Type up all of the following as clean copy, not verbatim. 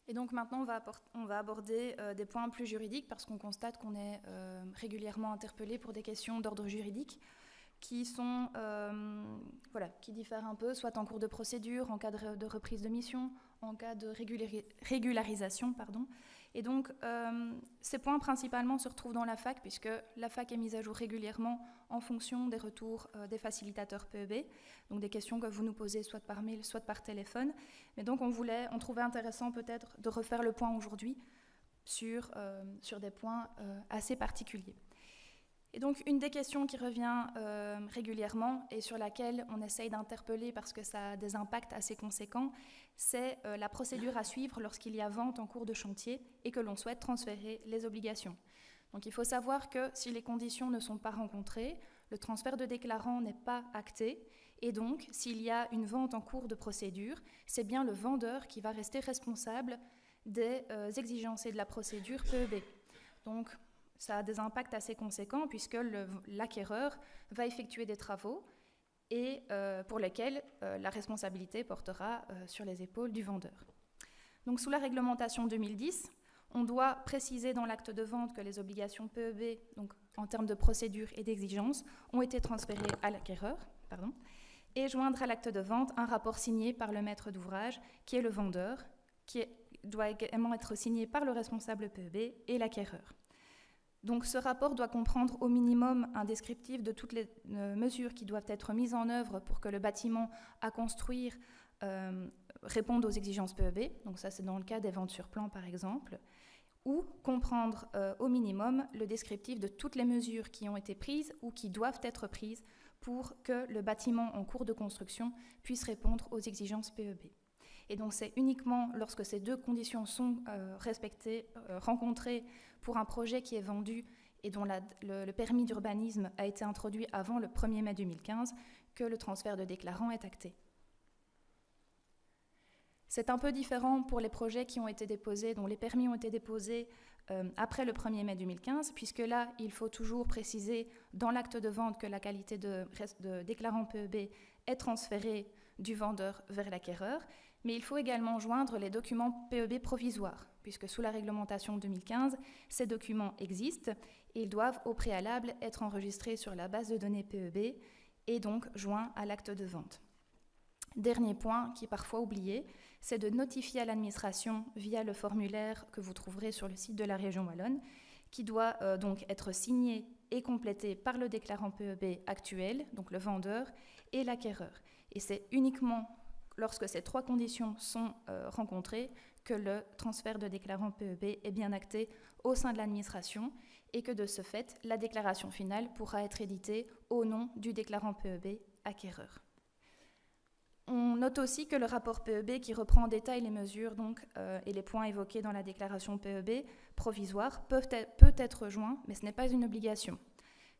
Et donc maintenant, on va aborder des points plus juridiques parce qu'on constate qu'on est régulièrement interpellé pour des questions d'ordre juridique qui sont, qui diffèrent un peu, soit en cours de procédure, en cas de reprise de mission, en cas de régularisation, pardon. Et donc, ces points principalement se retrouvent dans la FAQ, puisque la FAQ est mise à jour régulièrement en fonction des retours des facilitateurs PEB, donc des questions que vous nous posez soit par mail, soit par téléphone. Mais donc, on trouvait intéressant peut-être de refaire le point aujourd'hui sur des points assez particuliers. Et donc, une des questions qui revient régulièrement et sur laquelle on essaye d'interpeller parce que ça a des impacts assez conséquents, c'est la procédure à suivre lorsqu'il y a vente en cours de chantier et que l'on souhaite transférer les obligations. Donc, il faut savoir que si les conditions ne sont pas rencontrées, le transfert de déclarant n'est pas acté. Et donc, s'il y a une vente en cours de procédure, c'est bien le vendeur qui va rester responsable des exigences et de la procédure PEB. Donc, ça a des impacts assez conséquents puisque l'acquéreur va effectuer des travaux et pour lesquels la responsabilité portera sur les épaules du vendeur. Donc, sous la réglementation 2010, on doit préciser dans l'acte de vente que les obligations PEB, donc en termes de procédure et d'exigence, ont été transférées à l'acquéreur, et joindre à l'acte de vente un rapport signé par le maître d'ouvrage, qui est le vendeur, doit également être signé par le responsable PEB et l'acquéreur. Donc ce rapport doit comprendre au minimum un descriptif de toutes les mesures qui doivent être mises en œuvre pour que le bâtiment à construire réponde aux exigences PEB. Donc ça, c'est dans le cas des ventes sur plan, par exemple. Ou comprendre au minimum le descriptif de toutes les mesures qui ont été prises ou qui doivent être prises pour que le bâtiment en cours de construction puisse répondre aux exigences PEB. Et donc c'est uniquement lorsque ces deux conditions sont respectées, rencontrées pour un projet qui est vendu et dont le permis d'urbanisme a été introduit avant le 1er mai 2015 que le transfert de déclarant est acté. C'est un peu différent pour les projets qui ont été déposés, dont les permis ont été déposés après le 1er mai 2015, puisque là, il faut toujours préciser dans l'acte de vente que la qualité de déclarant PEB est transférée du vendeur vers l'acquéreur, mais il faut également joindre les documents PEB provisoires, puisque sous la réglementation 2015, ces documents existent et ils doivent au préalable être enregistrés sur la base de données PEB et donc joints à l'acte de vente. Dernier point qui est parfois oublié, c'est de notifier à l'administration via le formulaire que vous trouverez sur le site de la région wallonne, qui doit donc être signé et complété par le déclarant PEB actuel, donc le vendeur, et l'acquéreur. Et c'est uniquement lorsque ces trois conditions sont rencontrées que le transfert de déclarant PEB est bien acté au sein de l'administration et que de ce fait, la déclaration finale pourra être éditée au nom du déclarant PEB acquéreur. On note aussi que le rapport PEB qui reprend en détail les mesures et les points évoqués dans la déclaration PEB provisoire peut être joint, mais ce n'est pas une obligation.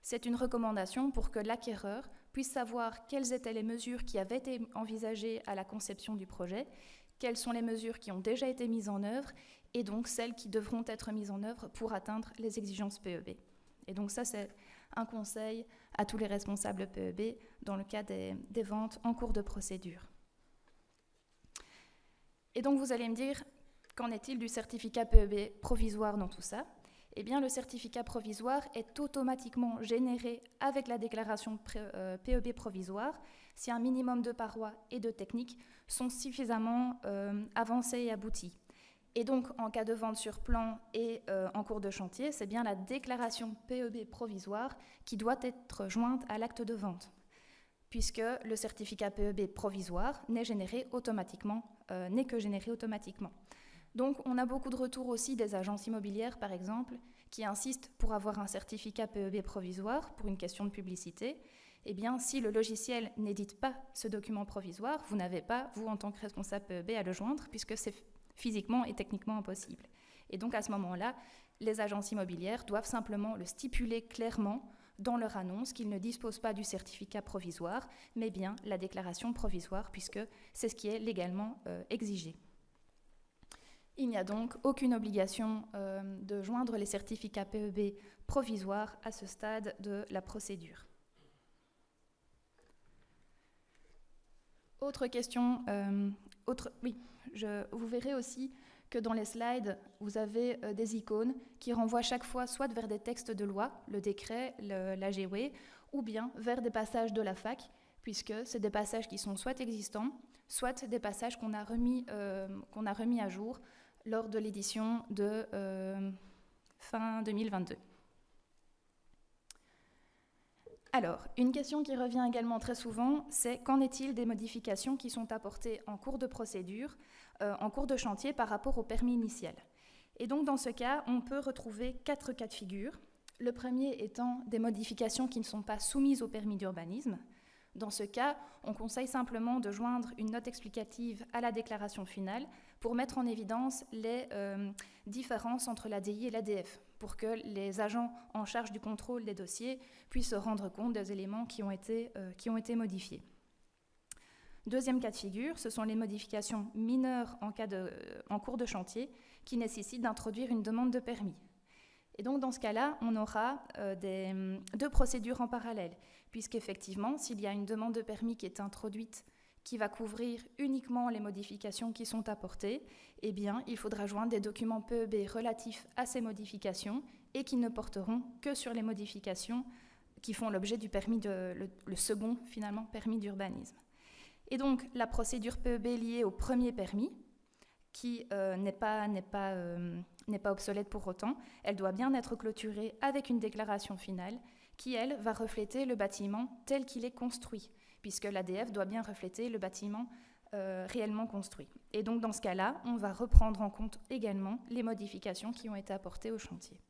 C'est une recommandation pour que l'acquéreur puisse savoir quelles étaient les mesures qui avaient été envisagées à la conception du projet, quelles sont les mesures qui ont déjà été mises en œuvre et donc celles qui devront être mises en œuvre pour atteindre les exigences PEB. Et donc ça, c'est un conseil à tous les responsables PEB dans le cas des ventes en cours de procédure. Et donc vous allez me dire, qu'en est-il du certificat PEB provisoire dans tout ça ? Eh bien, le certificat provisoire est automatiquement généré avec la déclaration PEB provisoire si un minimum de parois et de techniques sont suffisamment avancés et aboutis. Et donc, en cas de vente sur plan et en cours de chantier, c'est bien la déclaration PEB provisoire qui doit être jointe à l'acte de vente, puisque le certificat PEB provisoire n'est que généré automatiquement. Donc, on a beaucoup de retours aussi des agences immobilières, par exemple, qui insistent pour avoir un certificat PEB provisoire pour une question de publicité. Eh bien, si le logiciel n'édite pas ce document provisoire, vous n'avez pas, vous, en tant que responsable PEB, à le joindre, puisque c'est physiquement et techniquement impossible. Et donc, à ce moment-là, les agences immobilières doivent simplement le stipuler clairement dans leur annonce qu'ils ne disposent pas du certificat provisoire, mais bien la déclaration provisoire, puisque c'est ce qui est légalement exigé. Il n'y a donc aucune obligation de joindre les certificats PEB provisoires à ce stade de la procédure. Autre question, vous verrez aussi que dans les slides, vous avez des icônes qui renvoient chaque fois soit vers des textes de loi, le décret, l'AGW, ou bien vers des passages de la fac, puisque c'est des passages qui sont soit existants, soit des passages qu'on a remis à jour lors de l'édition de fin 2022. Alors, une question qui revient également très souvent, c'est qu'en est-il des modifications qui sont apportées en cours de procédure, en cours de chantier par rapport au permis initial? Et donc, dans ce cas, on peut retrouver 4 cas de figure. Le premier étant des modifications qui ne sont pas soumises au permis d'urbanisme. Dans ce cas, on conseille simplement de joindre une note explicative à la déclaration finale pour mettre en évidence les différences entre l'ADI et l'ADF, pour que les agents en charge du contrôle des dossiers puissent se rendre compte des éléments qui ont été modifiés. Deuxième cas de figure, ce sont les modifications mineures en cours de chantier qui nécessitent d'introduire une demande de permis. Et donc, dans ce cas-là, on aura deux procédures en parallèle, puisqu'effectivement, s'il y a une demande de permis qui est introduite, qui va couvrir uniquement les modifications qui sont apportées, eh bien, il faudra joindre des documents PEB relatifs à ces modifications et qui ne porteront que sur les modifications qui font l'objet du permis le second, finalement, permis d'urbanisme. Et donc, la procédure PEB liée au premier permis, qui n'est pas obsolète pour autant, elle doit bien être clôturée avec une déclaration finale qui, elle, va refléter le bâtiment tel qu'il est construit, puisque l'ADF doit bien refléter le bâtiment réellement construit. Et donc, dans ce cas-là, on va reprendre en compte également les modifications qui ont été apportées au chantier.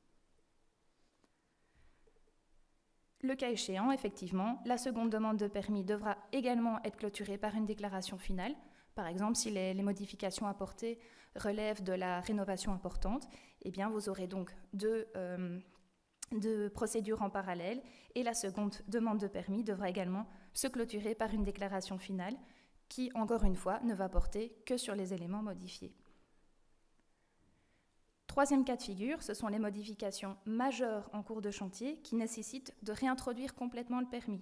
Le cas échéant, effectivement, la seconde demande de permis devra également être clôturée par une déclaration finale. Par exemple, si les modifications apportées relèvent de la rénovation importante, eh bien, vous aurez donc deux procédures en parallèle et la seconde demande de permis devra également se clôturer par une déclaration finale qui, encore une fois, ne va porter que sur les éléments modifiés. Troisième cas de figure, ce sont les modifications majeures en cours de chantier qui nécessitent de réintroduire complètement le permis.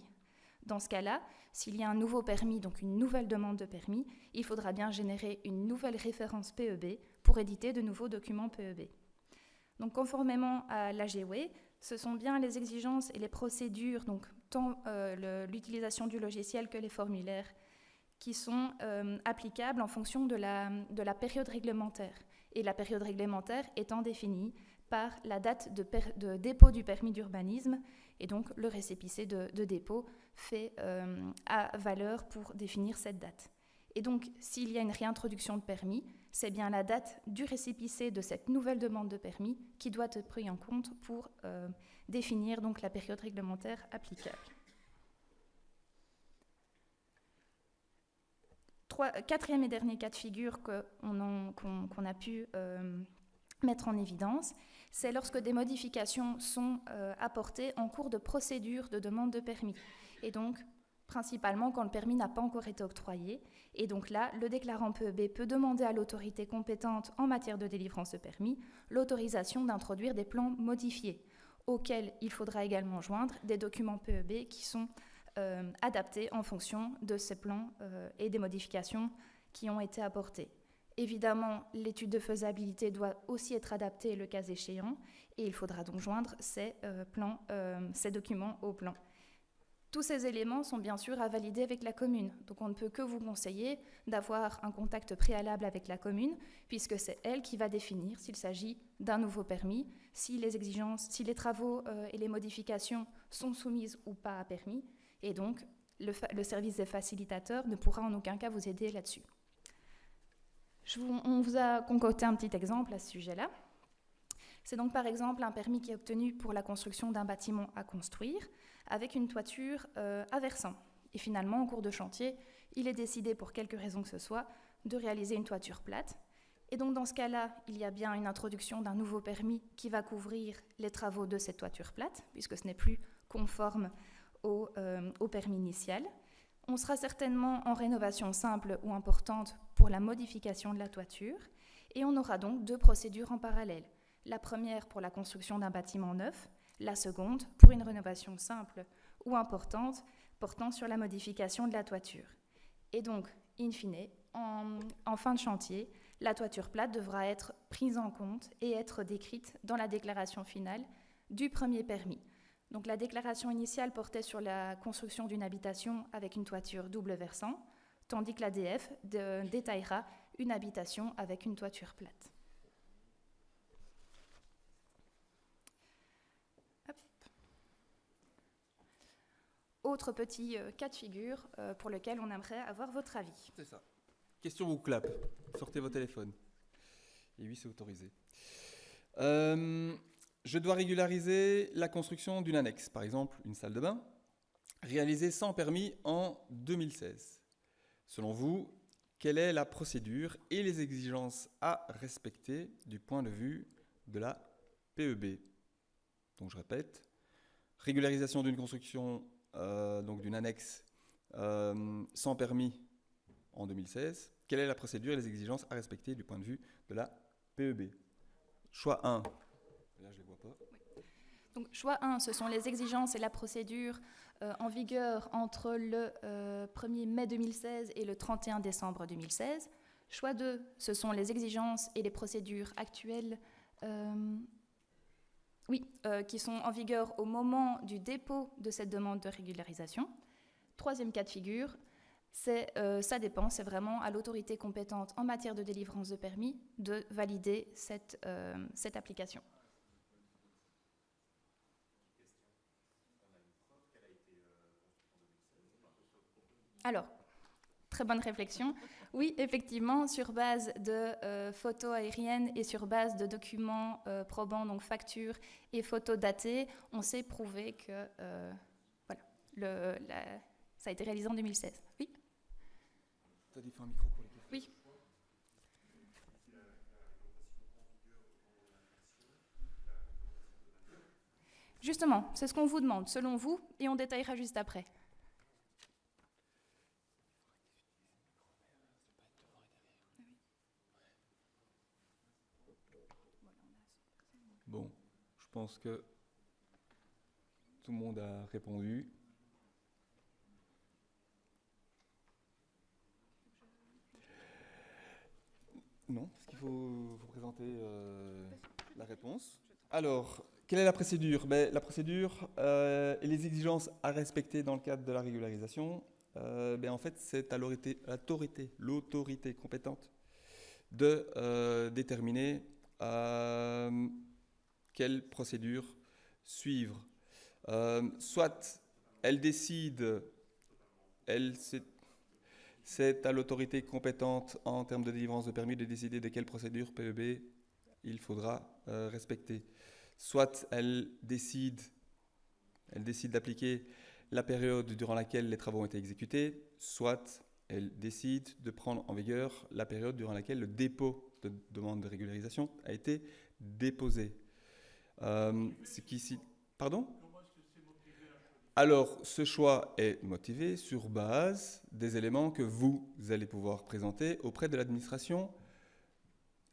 Dans ce cas-là, s'il y a un nouveau permis, donc une nouvelle demande de permis, il faudra bien générer une nouvelle référence PEB pour éditer de nouveaux documents PEB. Donc, conformément à l'AGW, ce sont bien les exigences et les procédures, donc tant l'utilisation du logiciel que les formulaires, qui sont applicables en fonction de la période réglementaire. Et la période réglementaire étant définie par la date de dépôt du permis d'urbanisme, et donc le récépissé de dépôt fait à valeur pour définir cette date. Et donc, s'il y a une réintroduction de permis, c'est bien la date du récépissé de cette nouvelle demande de permis qui doit être prise en compte pour définir donc la période réglementaire applicable. Quatrième et dernier cas de figure qu'on a pu mettre en évidence, c'est lorsque des modifications sont apportées en cours de procédure de demande de permis. Et donc, principalement quand le permis n'a pas encore été octroyé. Et donc là, le déclarant PEB peut demander à l'autorité compétente en matière de délivrance de permis l'autorisation d'introduire des plans modifiés, auxquels il faudra également joindre des documents PEB qui sont adaptés en fonction de ces plans et des modifications qui ont été apportées. Évidemment, l'étude de faisabilité doit aussi être adaptée le cas échéant et il faudra donc joindre ces documents au plan. Tous ces éléments sont bien sûr à valider avec la commune. Donc on ne peut que vous conseiller d'avoir un contact préalable avec la commune puisque c'est elle qui va définir s'il s'agit d'un nouveau permis, si les exigences, si les travaux et les modifications sont soumises ou pas à permis. Et donc le service des facilitateurs ne pourra en aucun cas vous aider là-dessus. On vous a concocté un petit exemple à ce sujet-là. C'est donc par exemple un permis qui est obtenu pour la construction d'un bâtiment à construire avec une toiture à versant. Et finalement, en cours de chantier, il est décidé pour quelque raison que ce soit de réaliser une toiture plate. Et donc dans ce cas-là, il y a bien une introduction d'un nouveau permis qui va couvrir les travaux de cette toiture plate, puisque ce n'est plus conforme au permis initial. On sera certainement en rénovation simple ou importante pour la modification de la toiture et on aura donc deux procédures en parallèle. La première pour la construction d'un bâtiment neuf, la seconde pour une rénovation simple ou importante portant sur la modification de la toiture. Et donc, in fine, en fin de chantier, la toiture plate devra être prise en compte et être décrite dans la déclaration finale du premier permis. Donc la déclaration initiale portait sur la construction d'une habitation avec une toiture double versant, tandis que l'ADF détaillera une habitation avec une toiture plate. Hop. Autre petit cas de figure pour lequel on aimerait avoir votre avis. C'est ça. Question ou clap. Sortez vos téléphones. Et oui, c'est autorisé. Je dois régulariser la construction d'une annexe, par exemple une salle de bain, réalisée sans permis en 2016. Selon vous, quelle est la procédure et les exigences à respecter du point de vue de la PEB? Donc je répète, régularisation d'une construction, donc d'une annexe sans permis en 2016. Quelle est la procédure et les exigences à respecter du point de vue de la PEB? Choix 1. Là, je les vois pas. Oui. Donc, choix 1, ce sont les exigences et la procédure en vigueur entre le 1er mai 2016 et le 31 décembre 2016. Choix 2, ce sont les exigences et les procédures actuelles qui sont en vigueur au moment du dépôt de cette demande de régularisation. Troisième cas de figure, ça dépend, c'est vraiment à l'autorité compétente en matière de délivrance de permis de valider cette application. Alors, très bonne réflexion. Oui, effectivement, sur base de photos aériennes et sur base de documents probants, donc factures et photos datées, on sait prouver que ça a été réalisé en 2016. Oui. Tu as dit un micro pour les questions. Oui. Justement, c'est ce qu'on vous demande, selon vous, et on détaillera juste après. Bon, je pense que tout le monde a répondu. Non, est-ce qu'il faut vous présenter la réponse? Alors, quelle est la procédure? La procédure et les exigences à respecter dans le cadre de la régularisation, en fait, c'est à l'autorité compétente de déterminer quelle procédure suivre. Soit elle décide, c'est à l'autorité compétente en termes de délivrance de permis de décider de quelle procédure PEB il faudra respecter. Soit elle décide d'appliquer la période durant laquelle les travaux ont été exécutés, soit elle décide de prendre en vigueur la période durant laquelle le dépôt de demande de régularisation a été déposé. Pardon ? Alors, ce choix est motivé sur base des éléments que vous allez pouvoir présenter auprès de l'administration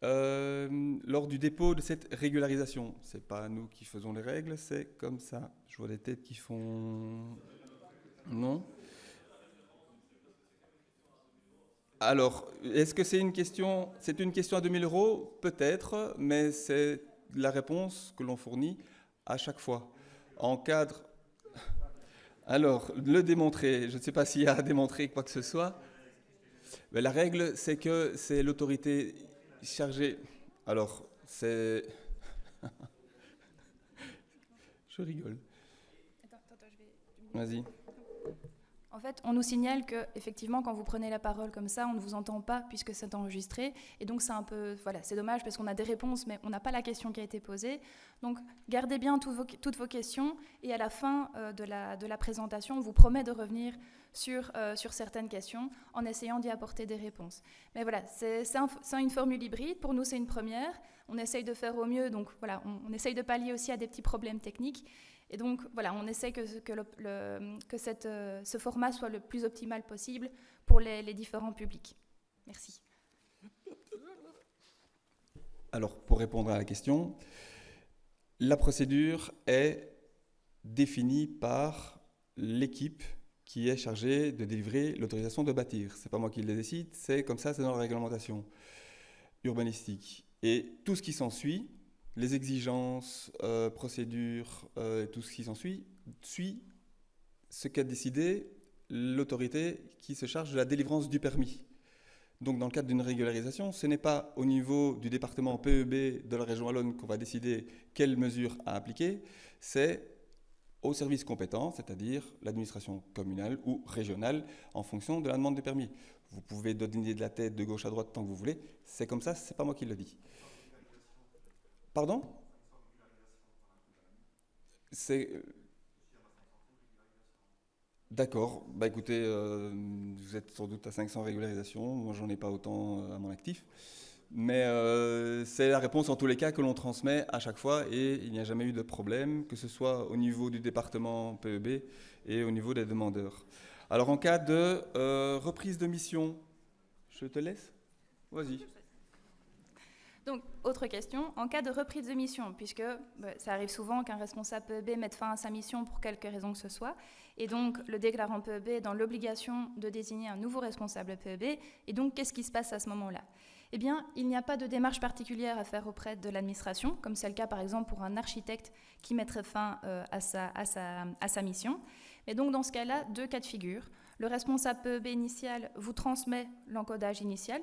lors du dépôt de cette régularisation. Ce n'est pas nous qui faisons les règles, c'est comme ça. Je vois des têtes qui font... Non ? Alors, est-ce que c'est une question à 2000 €? Peut-être, mais c'est la réponse que l'on fournit à chaque fois. En cadre... Alors, le démontrer, je ne sais pas s'il y a à démontrer quoi que ce soit. Mais la règle, c'est que c'est l'autorité chargée. Alors, c'est... Je rigole. Attends, je vais... Vas-y. En fait, on nous signale que, effectivement, quand vous prenez la parole comme ça, on ne vous entend pas puisque c'est enregistré. Et donc, c'est un peu, voilà, c'est dommage parce qu'on a des réponses, mais on n'a pas la question qui a été posée. Donc, gardez bien toutes vos questions. Et à la fin de la présentation, on vous promet de revenir sur certaines questions en essayant d'y apporter des réponses. Mais voilà, c'est une formule hybride. Pour nous, c'est une première. On essaye de faire au mieux. Donc, voilà, on essaye de pallier aussi à des petits problèmes techniques. Et donc, voilà, on essaie que ce format soit le plus optimal possible pour les différents publics. Merci. Alors, pour répondre à la question, la procédure est définie par l'équipe qui est chargée de délivrer l'autorisation de bâtir. Ce n'est pas moi qui le décide, c'est comme ça, c'est dans la réglementation. urbanistique. Et tout ce qui s'ensuit, les exigences, procédures, tout ce qui s'ensuit, suit ce qu'a décidé l'autorité qui se charge de la délivrance du permis. Donc dans le cadre d'une régularisation, ce n'est pas au niveau du département PEB de la région wallonne qu'on va décider quelles mesures à appliquer, c'est au service compétent, c'est-à-dire l'administration communale ou régionale, en fonction de la demande de permis. Vous pouvez donner de la tête de gauche à droite tant que vous voulez, c'est comme ça, c'est pas moi qui le dis. Pardon ? C'est... D'accord, bah écoutez, vous êtes sans doute à 500 régularisations, moi j'en ai pas autant à mon actif, mais c'est la réponse en tous les cas que l'on transmet à chaque fois et il n'y a jamais eu de problème, que ce soit au niveau du département PEB et au niveau des demandeurs. Alors en cas de reprise de mission, je te laisse ? Vas-y. Donc, autre question, en cas de reprise de mission, puisque ça arrive souvent qu'un responsable PEB mette fin à sa mission pour quelque raison que ce soit, et donc le déclarant PEB est dans l'obligation de désigner un nouveau responsable PEB, et donc qu'est-ce qui se passe à ce moment-là ? Eh bien, il n'y a pas de démarche particulière à faire auprès de l'administration, comme c'est le cas par exemple pour un architecte qui mettrait fin à sa mission. Et donc dans ce cas-là, 2 cas de figure. Le responsable PEB initial vous transmet l'encodage initial,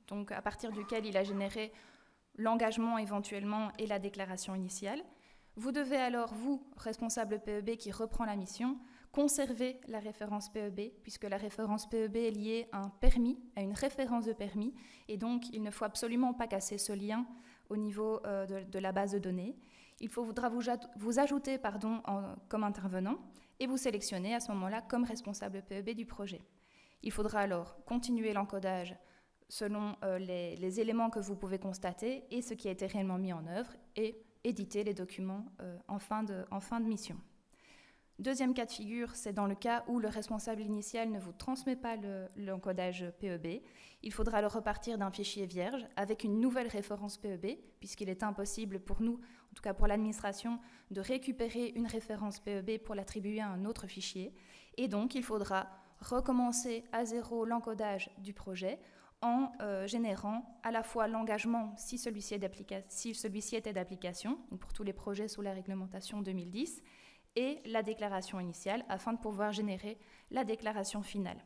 donc à partir duquel il a généré l'engagement éventuellement et la déclaration initiale. Vous devez alors, vous, responsable PEB qui reprend la mission, conserver la référence PEB, puisque la référence PEB est liée à un permis, à une référence de permis, et donc il ne faut absolument pas casser ce lien au niveau de la base de données. Il faudra vous ajouter comme intervenant et vous sélectionner à ce moment-là comme responsable PEB du projet. Il faudra alors continuer l'encodage selon les éléments que vous pouvez constater et ce qui a été réellement mis en œuvre et éditer les documents en fin de mission. Deuxième cas de figure, c'est dans le cas où le responsable initial ne vous transmet pas l'encodage PEB. Il faudra alors repartir d'un fichier vierge avec une nouvelle référence PEB, puisqu'il est impossible pour nous, en tout cas pour l'administration, de récupérer une référence PEB pour l'attribuer à un autre fichier. Et donc, il faudra recommencer à zéro l'encodage du projet en générant à la fois l'engagement si celui-ci était d'application, pour tous les projets sous la réglementation 2010, et la déclaration initiale afin de pouvoir générer la déclaration finale.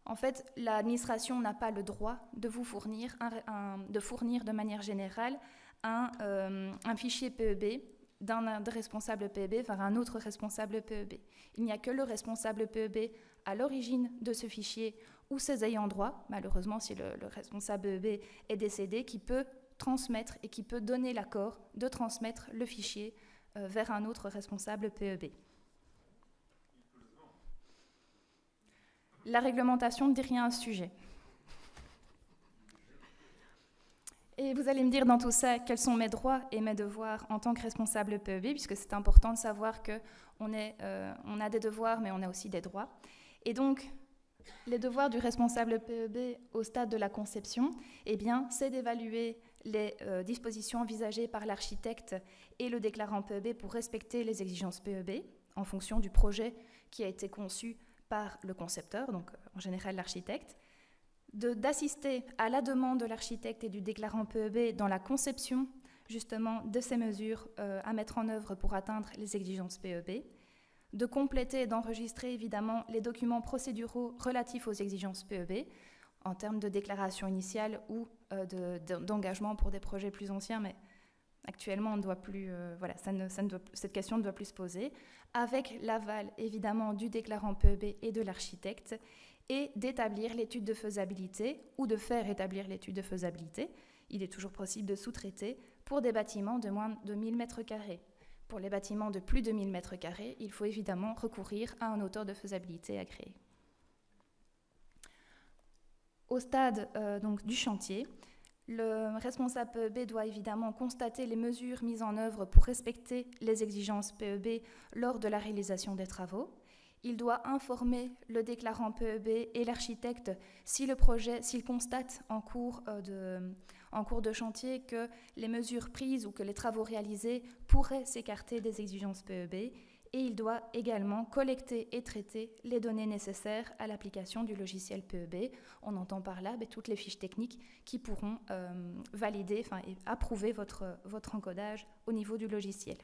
En fait, l'administration n'a pas le droit de vous fournir, de manière générale un fichier PEB d'un responsable PEB vers un autre responsable PEB. Il n'y a que le responsable PEB à l'origine de ce fichier ou ses ayants droit, malheureusement si le responsable PEB est décédé, qui peut transmettre et qui peut donner l'accord de transmettre le fichier vers un autre responsable PEB. La réglementation ne dit rien à ce sujet. Et vous allez me dire dans tout ça quels sont mes droits et mes devoirs en tant que responsable PEB, puisque c'est important de savoir qu'on a des devoirs, mais on a aussi des droits. Et donc, les devoirs du responsable PEB au stade de la conception, eh bien, c'est d'évaluer les dispositions envisagées par l'architecte et le déclarant PEB pour respecter les exigences PEB en fonction du projet qui a été conçu par le concepteur, donc en général l'architecte, d'assister à la demande de l'architecte et du déclarant PEB dans la conception justement de ces mesures à mettre en œuvre pour atteindre les exigences PEB, de compléter et d'enregistrer évidemment les documents procéduraux relatifs aux exigences PEB en termes de déclaration initiale ou d'engagement pour des projets plus anciens, mais actuellement on ne doit plus, cette question ne doit plus se poser, avec l'aval évidemment du déclarant PEB et de l'architecte, et d'établir l'étude de faisabilité ou de faire établir l'étude de faisabilité. Il est toujours possible de sous-traiter pour des bâtiments de moins de 1000 m². Pour les bâtiments de plus de 1000 m², il faut évidemment recourir à un auteur de faisabilité agréé. Au stade donc, du chantier, le responsable PEB doit évidemment constater les mesures mises en œuvre pour respecter les exigences PEB lors de la réalisation des travaux. Il doit informer le déclarant PEB et l'architecte s'il constate en cours de chantier que les mesures prises ou que les travaux réalisés pourraient s'écarter des exigences PEB. et il doit également collecter et traiter les données nécessaires à l'application du logiciel PEB. On entend par là toutes les fiches techniques qui pourront valider, et approuver votre encodage au niveau du logiciel.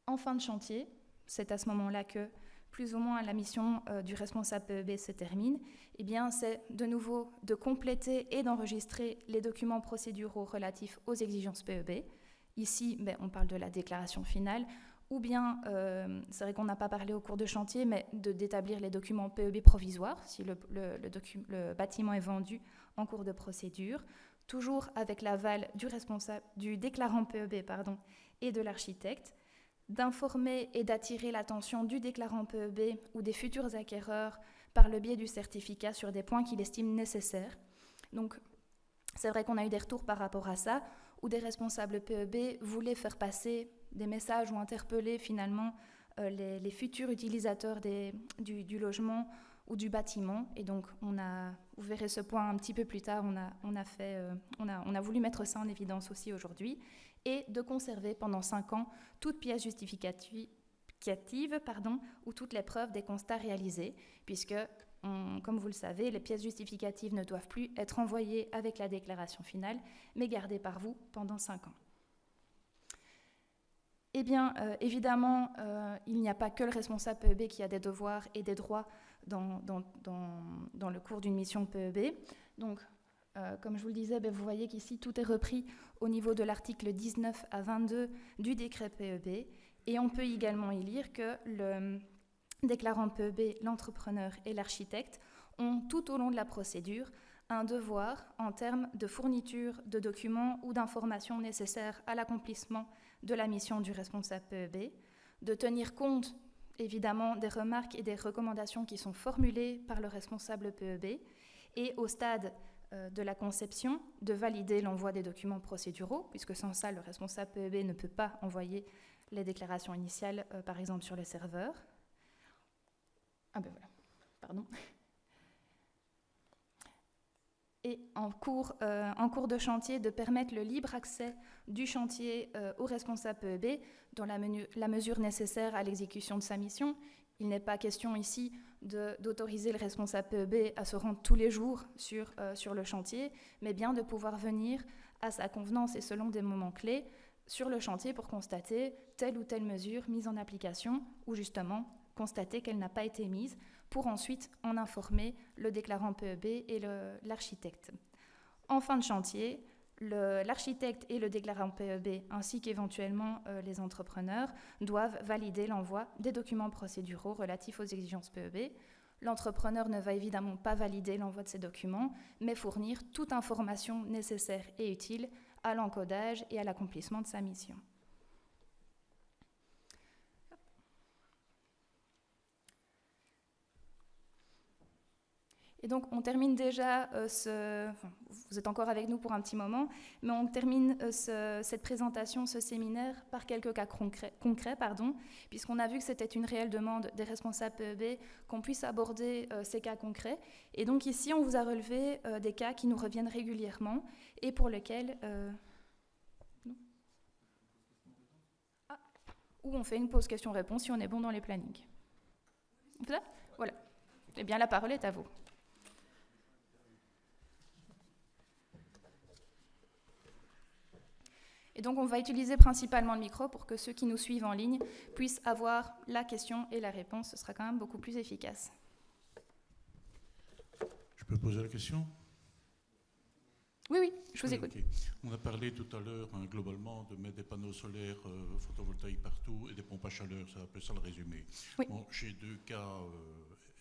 En fin de chantier, c'est à ce moment-là que plus ou moins la mission du responsable PEB se termine. Eh bien, c'est de nouveau de compléter et d'enregistrer les documents procéduraux relatifs aux exigences PEB. Ici, on parle de la déclaration finale, ou bien, c'est vrai qu'on n'a pas parlé au cours de chantier, mais d'établir les documents PEB provisoires, si le bâtiment est vendu en cours de procédure, toujours avec l'aval du déclarant PEB et de l'architecte, d'informer et d'attirer l'attention du déclarant PEB ou des futurs acquéreurs par le biais du certificat sur des points qu'il estime nécessaires. Donc, c'est vrai qu'on a eu des retours par rapport à ça, où des responsables PEB voulaient faire passer des messages ou interpeller finalement les futurs utilisateurs du logement ou du bâtiment. Et donc, vous verrez ce point un petit peu plus tard, on a voulu mettre ça en évidence aussi aujourd'hui, et de conserver pendant 5 ans toute pièce justificative ou toutes les preuves des constats réalisés, puisque, comme vous le savez, les pièces justificatives ne doivent plus être envoyées avec la déclaration finale, mais gardées par vous pendant 5 ans. Eh bien, évidemment, il n'y a pas que le responsable PEB qui a des devoirs et des droits dans le cours d'une mission PEB. Donc, comme je vous le disais, vous voyez qu'ici, tout est repris au niveau de l'article 19 à 22 du décret PEB. Et on peut également y lire que le déclarant PEB, l'entrepreneur et l'architecte ont, tout au long de la procédure, un devoir en termes de fourniture de documents ou d'informations nécessaires à l'accomplissement de la mission du responsable PEB, de tenir compte évidemment des remarques et des recommandations qui sont formulées par le responsable PEB, et au stade de la conception, de valider l'envoi des documents procéduraux, puisque sans ça, le responsable PEB ne peut pas envoyer les déclarations initiales, par exemple sur le serveur. Voilà, pardon. Et en cours de chantier, de permettre le libre accès du chantier au responsable PEB dans la mesure nécessaire à l'exécution de sa mission. Il n'est pas question ici d'autoriser le responsable PEB à se rendre tous les jours sur le chantier, mais bien de pouvoir venir à sa convenance et selon des moments clés sur le chantier pour constater telle ou telle mesure mise en application, ou justement constater qu'elle n'a pas été mise, pour ensuite en informer le déclarant PEB et l'architecte. En fin de chantier, l'architecte et le déclarant PEB, ainsi qu'éventuellement les entrepreneurs, doivent valider l'envoi des documents procéduraux relatifs aux exigences PEB. L'entrepreneur ne va évidemment pas valider l'envoi de ces documents, mais fournir toute information nécessaire et utile à l'encodage et à l'accomplissement de sa mission. Et donc, on termine déjà vous êtes encore avec nous pour un petit moment, mais on termine cette présentation, ce séminaire, par quelques cas concrets, puisqu'on a vu que c'était une réelle demande des responsables PEB qu'on puisse aborder ces cas concrets. Et donc ici, on vous a relevé des cas qui nous reviennent régulièrement et pour lesquels... ou on fait une pause question-réponse si on est bon dans les plannings. Voilà. Eh bien, la parole est à vous. Et donc, on va utiliser principalement le micro pour que ceux qui nous suivent en ligne puissent avoir la question et la réponse. Ce sera quand même beaucoup plus efficace. Je peux poser la question ? Oui, je vous écoute. Okay. On a parlé tout à l'heure, globalement, de mettre des panneaux solaires photovoltaïques partout et des pompes à chaleur, c'est un peu ça le résumé. Oui. Bon, j'ai 2 cas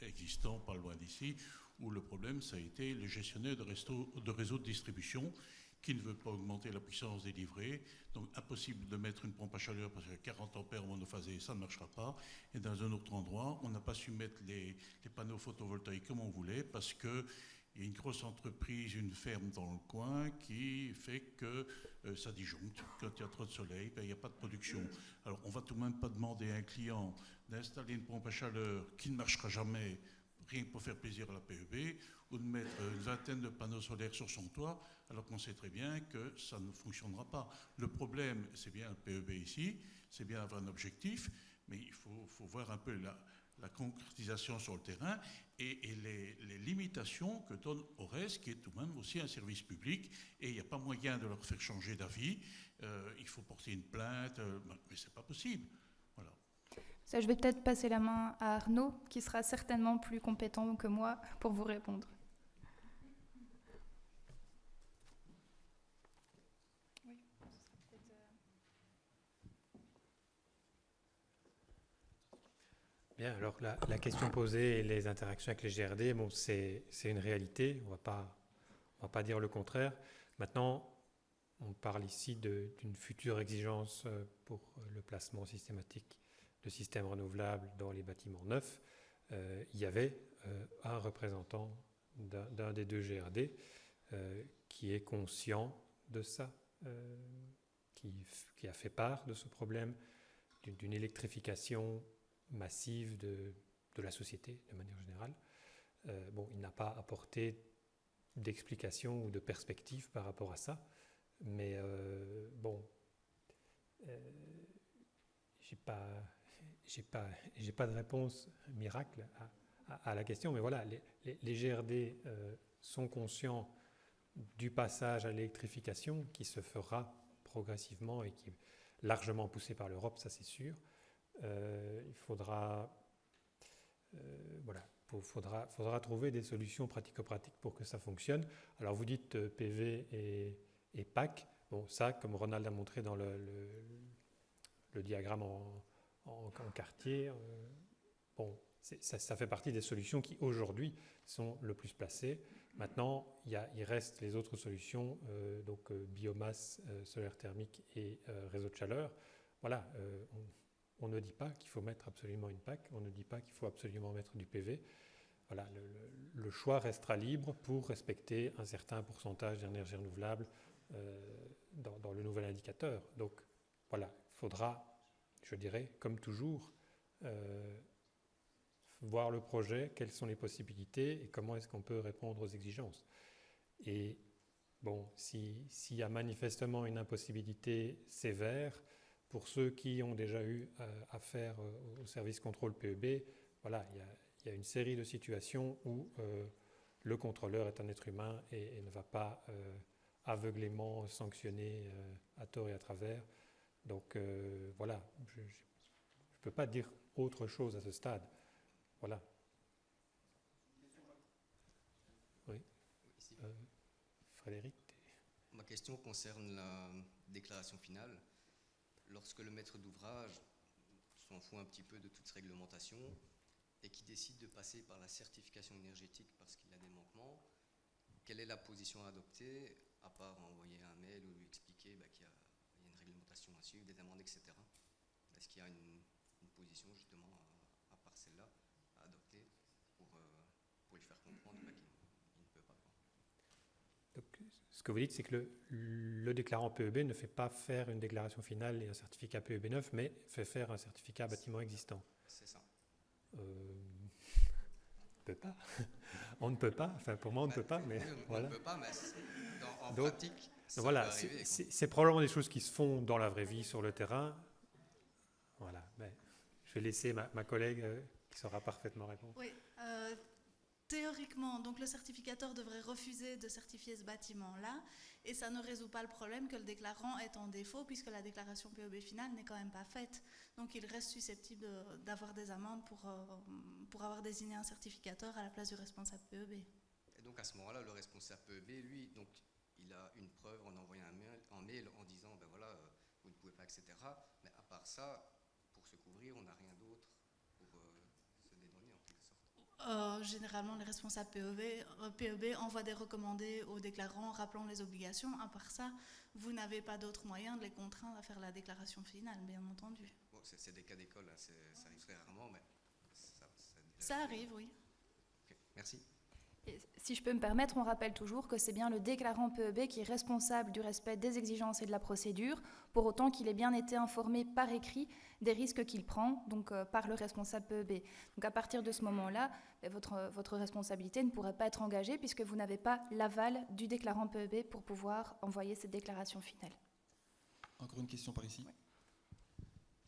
existants, pas loin d'ici, où le problème, ça a été le gestionnaire de réseau de distribution qui ne veut pas augmenter la puissance des livrets. Donc, impossible de mettre une pompe à chaleur parce que 40 ampères monophasés, ça ne marchera pas. Et dans un autre endroit, on n'a pas su mettre les panneaux photovoltaïques comme on voulait parce que il y a une grosse entreprise, une ferme dans le coin qui fait que ça disjoncte. Quand il y a trop de soleil, il n'y a pas de production. Alors, on ne va tout de même pas demander à un client d'installer une pompe à chaleur qui ne marchera jamais, rien que pour faire plaisir à la PEB, ou de mettre une vingtaine de panneaux solaires sur son toit, alors qu'on sait très bien que ça ne fonctionnera pas. Le problème, c'est bien le PEB ici, c'est bien avoir un objectif, mais il faut voir un peu la concrétisation sur le terrain et les limitations que donne ORES, qui est tout de même aussi un service public, et il n'y a pas moyen de leur faire changer d'avis. Il faut porter une plainte, mais ce n'est pas possible. Voilà. Ça, je vais peut-être passer la main à Arnaud, qui sera certainement plus compétent que moi pour vous répondre. Bien, alors la question posée et les interactions avec les GRD, bon, c'est une réalité, on va pas dire le contraire. Maintenant, on parle ici d'une future exigence pour le placement systématique de systèmes renouvelables dans les bâtiments neufs. Il y avait un représentant d'un des deux GRD qui est conscient de ça, qui a fait part de ce problème d'une électrification massive de la société de manière générale. Bon, il n'a pas apporté d'explication ou de perspective par rapport à ça, mais bon, j'ai pas de réponse miracle à la question, mais voilà, les GRD sont conscients du passage à l'électrification qui se fera progressivement et qui est largement poussé par l'Europe, ça c'est sûr. Il faudra trouver des solutions pratico-pratiques pour que ça fonctionne. Alors vous dites PV et PAC. Bon, ça, comme Ronald a montré dans le diagramme en quartier, bon, ça fait partie des solutions qui aujourd'hui sont le plus placées. Maintenant, il reste les autres solutions, donc biomasse, solaire thermique et réseau de chaleur. Voilà. On ne dit pas qu'il faut mettre absolument une PAC, on ne dit pas qu'il faut absolument mettre du PV. Voilà, le choix restera libre pour respecter un certain pourcentage d'énergie renouvelable dans le nouvel indicateur. Donc voilà, il faudra, je dirais, comme toujours, voir le projet, quelles sont les possibilités et comment est-ce qu'on peut répondre aux exigences. Et bon, s'il y a manifestement une impossibilité sévère, pour ceux qui ont déjà eu affaire au service contrôle PEB, voilà, il y a une série de situations où le contrôleur est un être humain et ne va pas aveuglément sanctionner à tort et à travers. Donc voilà, je ne peux pas dire autre chose à ce stade. Voilà. Oui. Frédéric. Ma question concerne la déclaration finale. Lorsque le maître d'ouvrage s'en fout un petit peu de toute réglementation et qui décide de passer par la certification énergétique parce qu'il a des manquements, quelle est la position à adopter, à part envoyer un mail ou lui expliquer qu'il y a une réglementation à suivre, des amendes, etc. Est-ce qu'il y a une position justement, à part celle-là, à adopter pour lui faire comprendre qu'il ne peut pas? Donc, ce que vous dites, c'est que le déclarant PEB ne fait pas faire une déclaration finale et un certificat PEB 9, mais fait faire un certificat bâtiment existant. C'est ça. On ne peut pas. On ne peut pas. Enfin, pour moi, on ne peut pas, mais voilà. On ne peut pas, mais en pratique, ça voilà, peut arriver. C'est probablement des choses qui se font dans la vraie vie, sur le terrain. Voilà. Mais je vais laisser ma collègue qui saura parfaitement répondre. Oui. Théoriquement, donc le certificateur devrait refuser de certifier ce bâtiment-là et ça ne résout pas le problème que le déclarant est en défaut puisque la déclaration PEB finale n'est quand même pas faite. Donc il reste susceptible d'avoir des amendes pour avoir désigné un certificateur à la place du responsable PEB. Et donc à ce moment-là, le responsable PEB, lui, donc, il a une preuve en envoyant un mail en disant ben voilà, vous ne pouvez pas, etc. Mais à part ça, pour se couvrir, on n'a rien d'autre pour se dédouaner en quelque sorte. Généralement, les responsables PEB envoient des recommandés aux déclarants rappelant les obligations. À part ça, vous n'avez pas d'autre moyen de les contraindre à faire la déclaration finale, bien entendu. Bon, c'est des cas d'école, hein, ça arrive très rarement, mais ça arrive, oui. Okay, merci. Et si je peux me permettre, on rappelle toujours que c'est bien le déclarant PEB qui est responsable du respect des exigences et de la procédure, pour autant qu'il ait bien été informé par écrit des risques qu'il prend, donc par le responsable PEB. Donc à partir de ce moment-là, votre responsabilité ne pourrait pas être engagée puisque vous n'avez pas l'aval du déclarant PEB pour pouvoir envoyer cette déclaration finale. Encore une question par ici. Oui.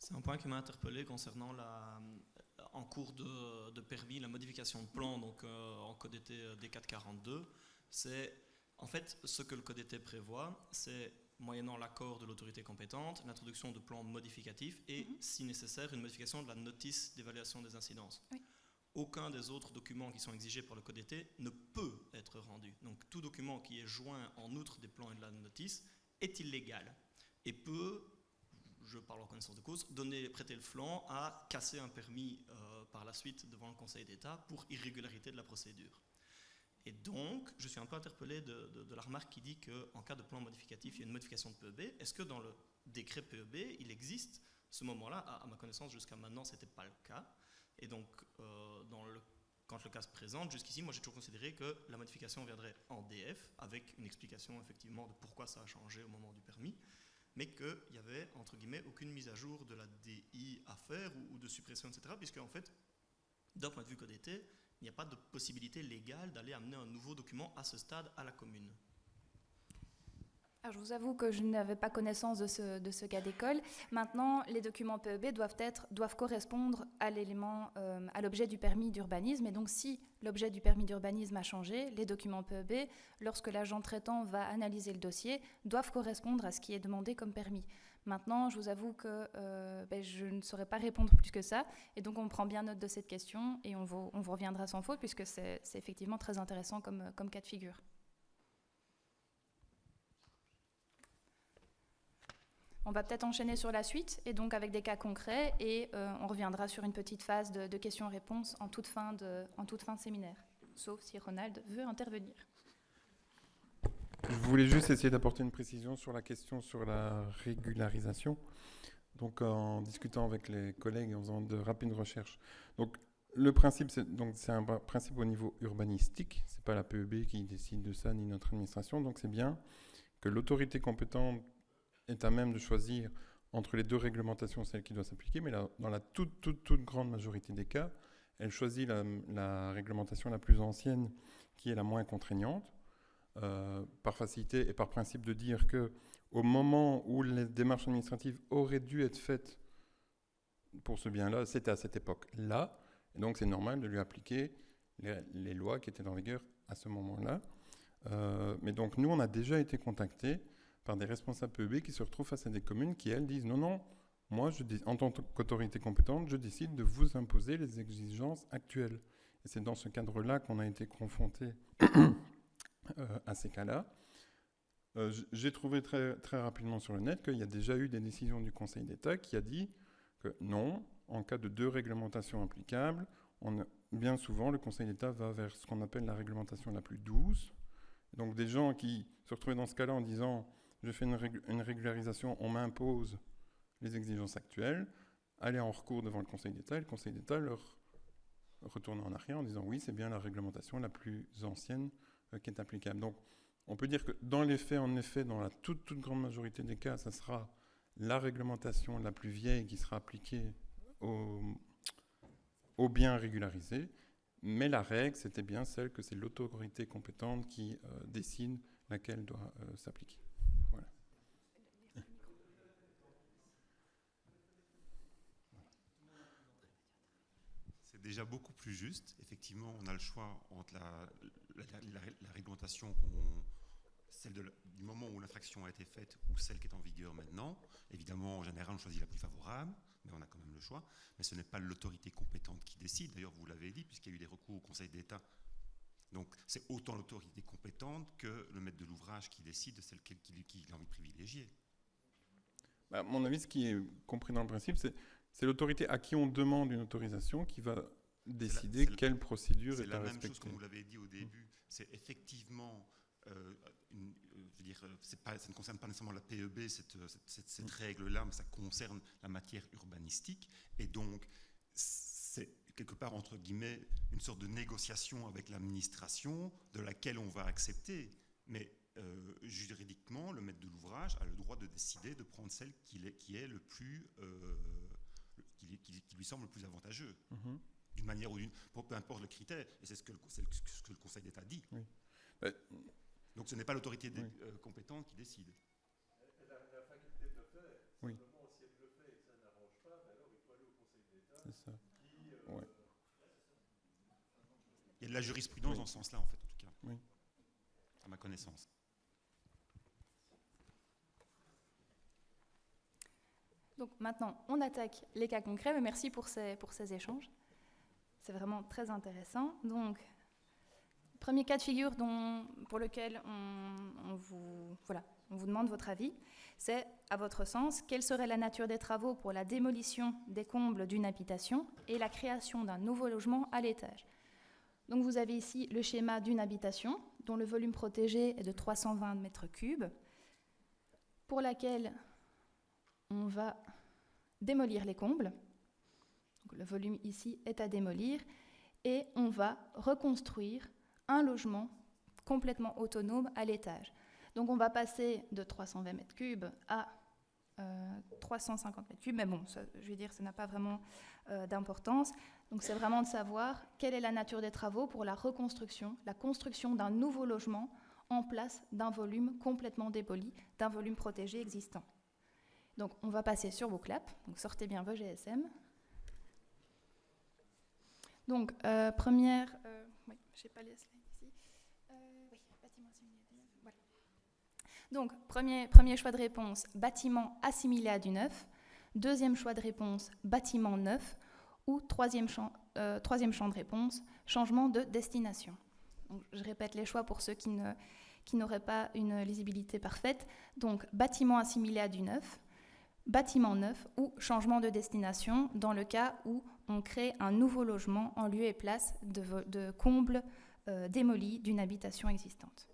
C'est un point qui m'a interpellé concernant en cours de permis, la modification de plan, donc en code été D442. C'est en fait ce que le code été prévoit, c'est moyennant l'accord de l'autorité compétente, l'introduction de plans modificatifs et, si nécessaire, une modification de la notice d'évaluation des incidences. Oui. Aucun des autres documents qui sont exigés par le code été ne peut être rendu. Donc tout document qui est joint en outre des plans et de la notice est illégal et peut, je parle en connaissance de cause, prêter le flanc à casser un permis par la suite devant le Conseil d'État pour irrégularité de la procédure. Et donc, je suis un peu interpellé de la remarque qui dit qu'en cas de plan modificatif, il y a une modification de PEB. Est-ce que dans le décret PEB, il existe ce moment-là? À ma connaissance, jusqu'à maintenant, ce n'était pas le cas. Et donc, quand le cas se présente, jusqu'ici, moi j'ai toujours considéré que la modification viendrait en DF, avec une explication effectivement de pourquoi ça a changé au moment du permis, mais qu'il y avait, entre guillemets, aucune mise à jour de la DI à faire ou de suppression, etc. Puisque, en fait, d'un point de vue code été, il n'y a pas de possibilité légale d'aller amener un nouveau document à ce stade à la commune. Alors, je vous avoue que je n'avais pas connaissance de ce cas d'école. Maintenant, les documents PEB doivent correspondre à l'élément, à l'objet du permis d'urbanisme. Et donc, si l'objet du permis d'urbanisme a changé, les documents PEB, lorsque l'agent traitant va analyser le dossier, doivent correspondre à ce qui est demandé comme permis. Maintenant, je vous avoue que je ne saurais pas répondre plus que ça. Et donc, on prend bien note de cette question et on vous reviendra sans faute, puisque c'est effectivement très intéressant comme cas de figure. On va peut-être enchaîner sur la suite, et donc avec des cas concrets, et on reviendra sur une petite phase de questions-réponses en toute fin de séminaire, sauf si Ronald veut intervenir. Je voulais juste essayer d'apporter une précision sur la question sur la régularisation. Donc, en discutant avec les collègues et en faisant de rapides recherches. Donc, le principe, c'est un principe au niveau urbanistique. C'est pas la PEB qui décide de ça, ni notre administration. Donc, c'est bien que l'autorité compétente est à même de choisir entre les deux réglementations, celle qui doit s'appliquer, mais dans la toute grande majorité des cas, elle choisit la réglementation la plus ancienne, qui est la moins contraignante, par facilité et par principe de dire qu'au moment où les démarches administratives auraient dû être faites pour ce bien-là, c'était à cette époque-là, et donc c'est normal de lui appliquer les lois qui étaient en vigueur à ce moment-là. Mais donc nous, on a déjà été contactés par des responsables PEB qui se retrouvent face à des communes qui, elles, disent non, moi, en tant qu'autorité compétente, je décide de vous imposer les exigences actuelles. Et c'est dans ce cadre-là qu'on a été confrontés à ces cas-là. J'ai trouvé très, très rapidement sur le net qu'il y a déjà eu des décisions du Conseil d'État qui a dit que non, en cas de deux réglementations applicables, bien souvent, le Conseil d'État va vers ce qu'on appelle la réglementation la plus douce. Donc des gens qui se retrouvaient dans ce cas-là en disant je fais une régularisation, on m'impose les exigences actuelles, aller en recours devant le Conseil d'État, et le Conseil d'État leur retourne en arrière en disant oui, c'est bien la réglementation la plus ancienne qui est applicable. Donc, on peut dire que dans les faits, en effet, dans la toute grande majorité des cas, ça sera la réglementation la plus vieille qui sera appliquée aux biens régularisés, mais la règle, c'était bien celle que c'est l'autorité compétente qui décide laquelle doit s'appliquer. Voilà. C'est déjà beaucoup plus juste. Effectivement, on a le choix entre la réglementation, celle du moment où l'infraction a été faite ou celle qui est en vigueur maintenant. Évidemment, en général, on choisit la plus favorable, mais on a quand même le choix. Mais ce n'est pas l'autorité compétente qui décide. D'ailleurs, vous l'avez dit, puisqu'il y a eu des recours au Conseil d'État. Donc, c'est autant l'autorité compétente que le maître de l'ouvrage qui décide de celle qu'il a envie de privilégier. À mon avis, ce qui est compris dans le principe, c'est l'autorité à qui on demande une autorisation qui va décider quelle procédure est à respecter. C'est la même chose comme vous l'avez dit au début. C'est effectivement, ça ne concerne pas nécessairement la PEB, cette règle-là, mais ça concerne la matière urbanistique. Et donc, c'est quelque part, entre guillemets, une sorte de négociation avec l'administration de laquelle on va accepter. Mais juridiquement, le maître de l'ouvrage a le droit de décider de prendre celle qui lui semble le plus avantageux, d'une manière ou d'une autre, peu importe le critère. Et c'est ce que le Conseil d'État dit. Oui. Donc ce n'est pas l'autorité compétente qui décide. La faculté de le faire, simplement si elle le fait et que ça n'arrange pas, la jurisprudence dans ce sens-là, en fait, en tout cas. Oui. À ma connaissance. Donc maintenant, on attaque les cas concrets, mais merci pour ces échanges. C'est vraiment très intéressant. Donc, premier cas de figure pour lequel on vous demande votre avis, c'est, à votre sens, quelle serait la nature des travaux pour la démolition des combles d'une habitation et la création d'un nouveau logement à l'étage. Donc vous avez ici le schéma d'une habitation dont le volume protégé est de 320 mètres cubes, pour laquelle on va démolir les combles. Donc le volume ici est à démolir et on va reconstruire un logement complètement autonome à l'étage. Donc on va passer de 320 mètres cubes à 350 mètres cubes, mais bon, ça, je vais dire, ça n'a pas vraiment d'importance. Donc c'est vraiment de savoir quelle est la nature des travaux pour la reconstruction, la construction d'un nouveau logement en place d'un volume complètement démoli, d'un volume protégé existant. Donc on va passer sur vos claps, donc sortez bien vos GSM. Donc première, oui, je n'ai pas les slides ici. Oui, bâtiment assimilé à du neuf. Voilà. Donc premier choix de réponse, bâtiment assimilé à du neuf. Deuxième choix de réponse, bâtiment neuf. Ou troisième champ de réponse, changement de destination. Donc, je répète les choix pour ceux qui n'auraient pas une lisibilité parfaite. Donc bâtiment assimilé à du neuf, bâtiment neuf ou changement de destination dans le cas où on crée un nouveau logement en lieu et place de combles démolis d'une habitation existante.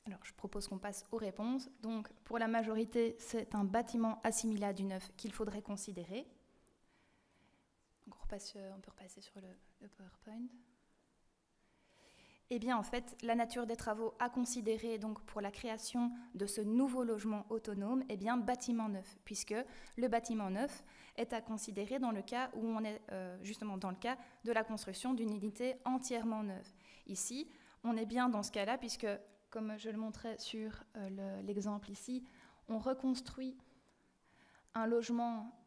Alors, je propose qu'on passe aux réponses. Donc, pour la majorité, c'est un bâtiment assimilé à du neuf qu'il faudrait considérer. Donc, on peut repasser sur le PowerPoint. Eh bien, en fait, la nature des travaux à considérer donc, pour la création de ce nouveau logement autonome, eh bien, bâtiment neuf, puisque le bâtiment neuf est à considérer dans le cas où on est justement dans le cas de la construction d'une unité entièrement neuve. Ici, on est bien dans ce cas-là, puisque comme je le montrais sur l'exemple ici, on reconstruit un logement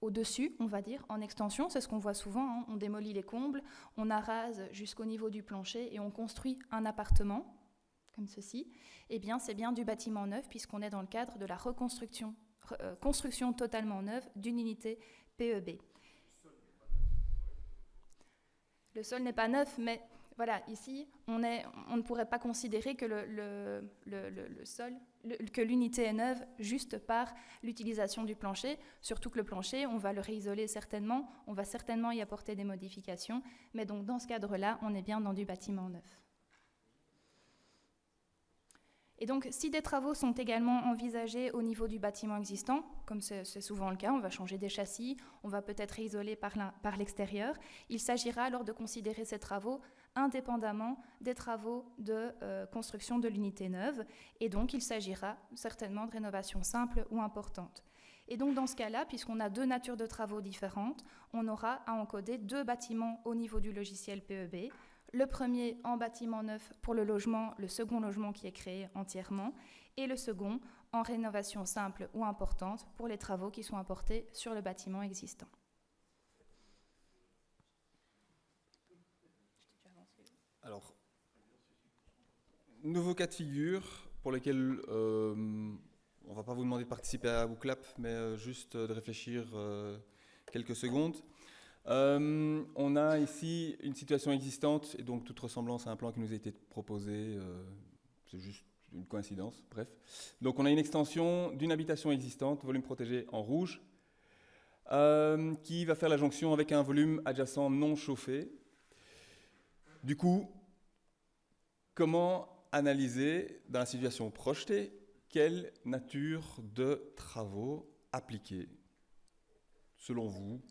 au-dessus, on va dire, en extension. C'est ce qu'on voit souvent, hein. On démolit les combles, on arrase jusqu'au niveau du plancher et on construit un appartement, comme ceci. Eh bien, c'est bien du bâtiment neuf, puisqu'on est dans le cadre de la reconstruction, construction totalement neuve d'une unité PEB. Le sol n'est pas neuf, mais... Voilà, ici, on ne pourrait pas considérer que que l'unité est neuve juste par l'utilisation du plancher, surtout que le plancher, on va le réisoler certainement, on va certainement y apporter des modifications, mais donc dans ce cadre-là, on est bien dans du bâtiment neuf. Et donc, si des travaux sont également envisagés au niveau du bâtiment existant, comme c'est souvent le cas, on va changer des châssis, on va peut-être isoler par l'extérieur, il s'agira alors de considérer ces travaux indépendamment des travaux de construction de l'unité neuve, et donc il s'agira certainement de rénovation simple ou importante. Et donc dans ce cas-là, puisqu'on a deux natures de travaux différentes, on aura à encoder deux bâtiments au niveau du logiciel PEB, le premier en bâtiment neuf pour le logement, le second logement qui est créé entièrement, et le second en rénovation simple ou importante pour les travaux qui sont apportés sur le bâtiment existant. Alors, nouveau cas de figure pour lequel on ne va pas vous demander de participer à WooClap, mais juste de réfléchir quelques secondes. On a ici une situation existante et donc toute ressemblance à un plan qui nous a été proposé, c'est juste une coïncidence, bref. Donc on a une extension d'une habitation existante, volume protégé en rouge, qui va faire la jonction avec un volume adjacent non chauffé. Du coup, comment analyser dans la situation projetée quelle nature de travaux appliquer, selon vous?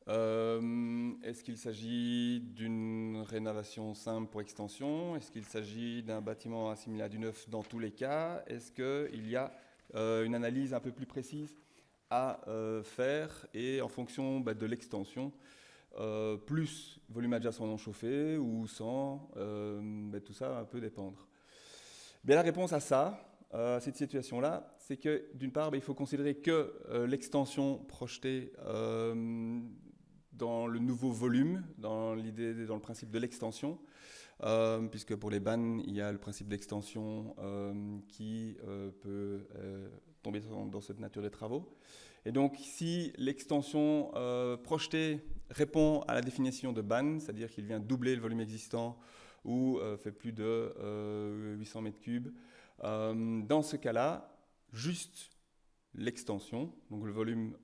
Est-ce qu'il s'agit d'une rénovation simple pour extension? Est-ce qu'il s'agit d'un bâtiment assimilé à du neuf dans tous les cas? Est-ce qu'il y a une analyse un peu plus précise à faire et en fonction de l'extension, plus volume adjacent non chauffé ou sans, tout ça va un peu dépendre. Bien, la réponse à ça, cette situation-là, c'est que d'une part, il faut considérer que l'extension projetée dans le nouveau volume, dans le principe de l'extension, puisque pour les bannes, il y a le principe d'extension qui peut tomber dans cette nature des travaux. Et donc, si l'extension projetée répond à la définition de ban, c'est-à-dire qu'il vient doubler le volume existant ou fait plus de 800 mètres cubes, dans ce cas-là, juste l'extension, donc le volume